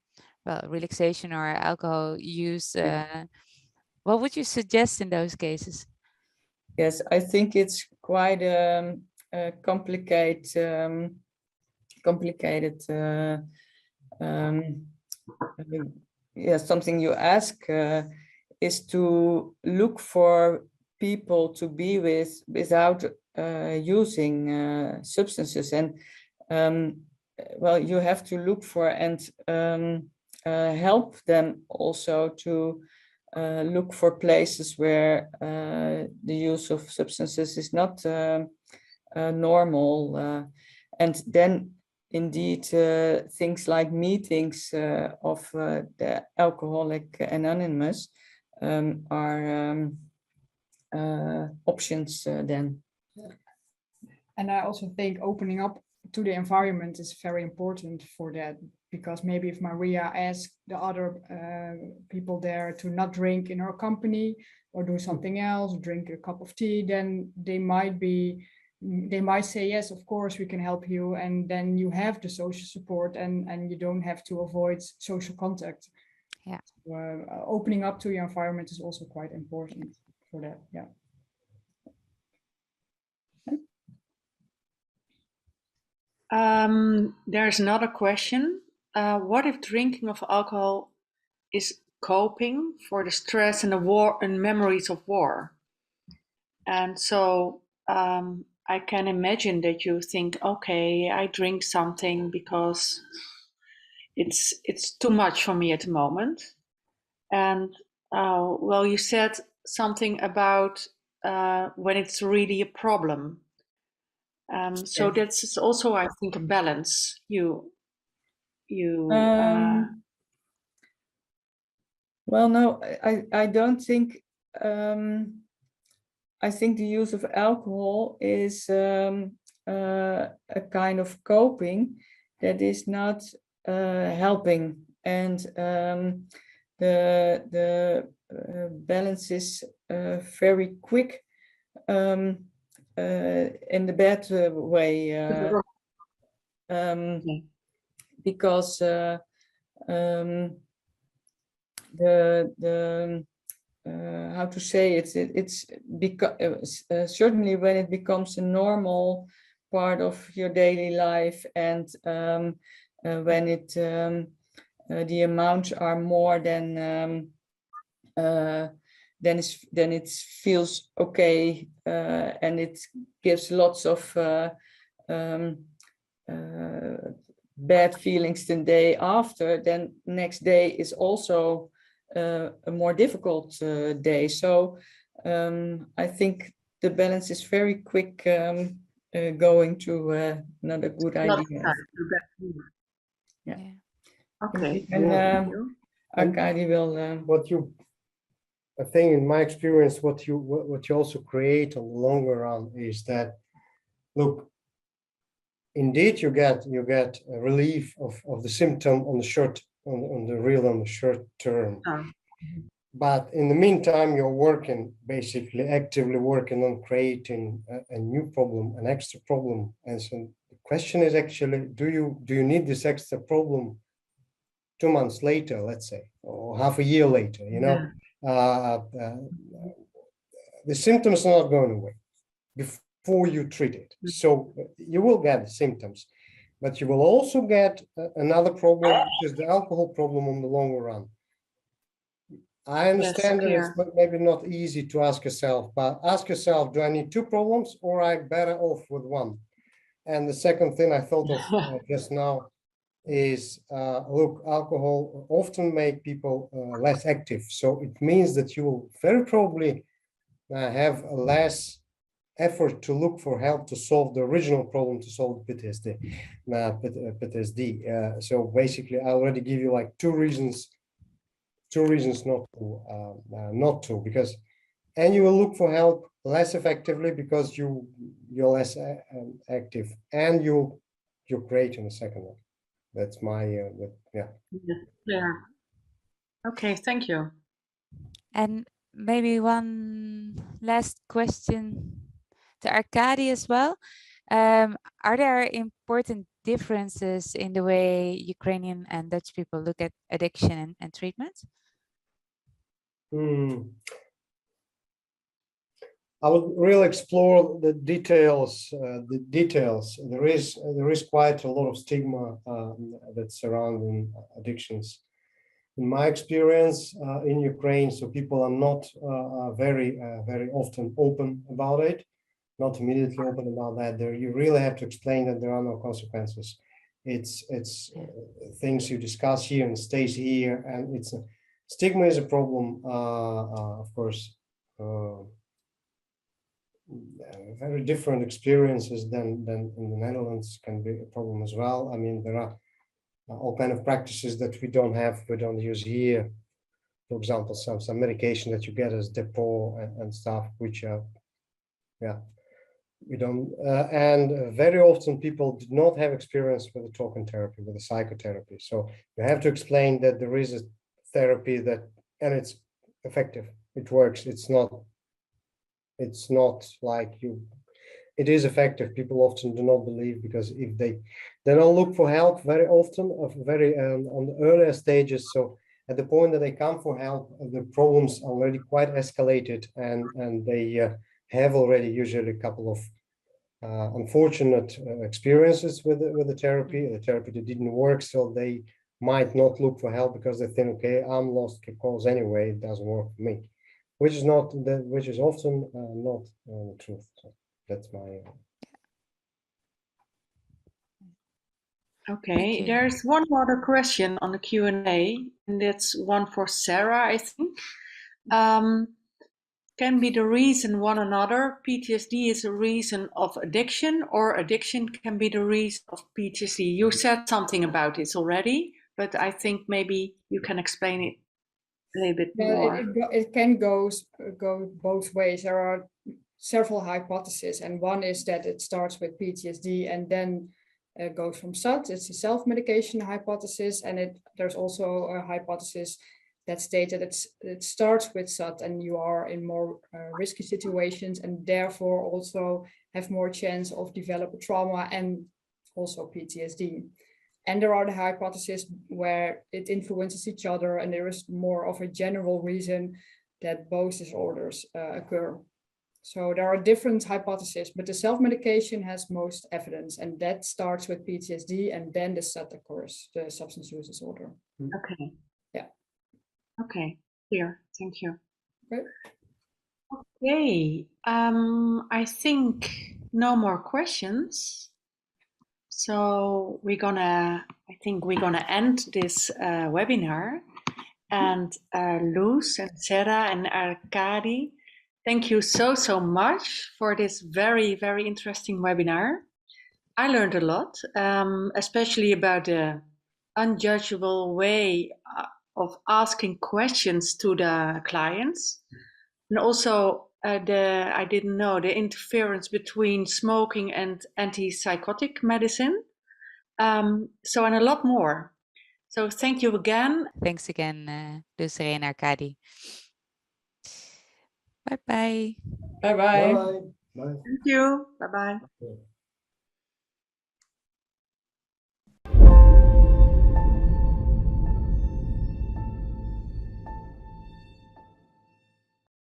relaxation or alcohol use. What would you suggest in those cases? Yes, I think it's quite complicated something you ask is to look for people to be with without using substances, and well, you have to look for and help them also to look for places where the use of substances is not normal, and then indeed things like meetings of the Alcoholic Anonymous are options then. And I also think opening up to the environment is very important for that, because maybe if Maria asks the other people there to not drink in her company or do something else, drink a cup of tea, then they might say, yes, of course we can help you, and then you have the social support and you don't have to avoid social contact. Yeah. So, opening up to your environment is also quite important for that. Yeah. There's another question. What if drinking of alcohol is coping for the stress and the war and memories of war? And so I can imagine that you think, okay, I drink something because it's too much for me at the moment. And well, you said something about when it's really a problem. So that's also, I think, a balance. Well, no, I don't think. I think the use of alcohol is a kind of coping that is not helping, and the balance is very quick in the bad way, because how to say it's because certainly when it becomes a normal part of your daily life, and when it the amounts are more than it feels okay, and it gives lots of bad feelings the day after, then next day is also a more difficult day. So I think the balance is very quick going to not a good idea. Yeah. Okay. And Arkady will. I think in my experience, what you also create on the longer run is that, look, indeed you get a relief of the symptom on the short term. But in the meantime, you're working, basically actively working on creating a new problem, an extra problem. And so the question is actually, do you need this extra problem 2 months later, let's say, or half a year later? You know, the symptoms are not going away before you treat it. So you will get symptoms, but you will also get another problem, which is the alcohol problem on the longer run. I understand that it's maybe not easy to ask yourself, but ask yourself, do I need 2 problems, or I'm better off with 1? And the second thing I thought of just now is, look, alcohol often make people less active. So it means that you will very probably have less effort to look for help to solve the original problem, to solve PTSD. So basically, I already give you like 2 reasons not to, because, and you will look for help less effectively because you're less active, and you're creating a second one. That's my yeah. Okay, thank you. And maybe one last question to Arkady as well. Are there important differences in the way Ukrainian and Dutch people look at addiction and treatment? I would really explore the details. There is quite a lot of stigma that's surrounding addictions. In my experience in Ukraine, so people are not very often open about it, not immediately open about that. There, you really have to explain that there are no consequences. It's things you discuss here and stays here, and it's stigma is a problem, of course. Very different experiences than in the Netherlands can be a problem as well. I mean, there are all kind of practices that we don't use here. For example, some medication that you get as depot and stuff, which are, yeah, We don't, and very often people do not have experience with the talking therapy, with the psychotherapy. So you have to explain that there is a therapy that, and it's effective. It works. It's not like it is effective. People often do not believe, because if they don't look for help very often, on the earlier stages. So at the point that they come for help, the problems are already quite escalated, and they have already usually a couple of unfortunate experiences with the therapy that didn't work. So they might not look for help because they think, okay, I'm lost cause anyway, it doesn't work for me, which is often not the truth. So that's my Okay, there's one other question on the Q&A, and that's one for Sarah, I think. Can be the reason one another? PTSD is a reason of addiction, or addiction can be the reason of PTSD? You said something about this already, but I think maybe you can explain it a little bit more. It can go both ways. There are several hypotheses, and one is that it starts with PTSD and then goes from SAD. It's the self-medication hypothesis, and there's also a hypothesis that states that it starts with SAD and you are in more risky situations, and therefore also have more chance of developing trauma and also PTSD. And there are the hypotheses where it influences each other, and there is more of a general reason that both disorders occur. So there are different hypotheses, but the self-medication has most evidence, and that starts with PTSD, and then the SAD occurs, the substance use disorder. Okay. Yeah. Okay, clear. Thank you. Okay. Okay, I think no more questions. So I think we're gonna end this webinar. And Luz and Sarah and Arkady, thank you so much for this very, very interesting webinar. I learned a lot, especially about the unjudgeable way of asking questions to the clients. And also I didn't know the interference between smoking and antipsychotic medicine. So, and a lot more. So thank you again. Thanks again, Luz and Arkady. Bye-bye. Bye-bye. Bye. Thank you. Bye-bye.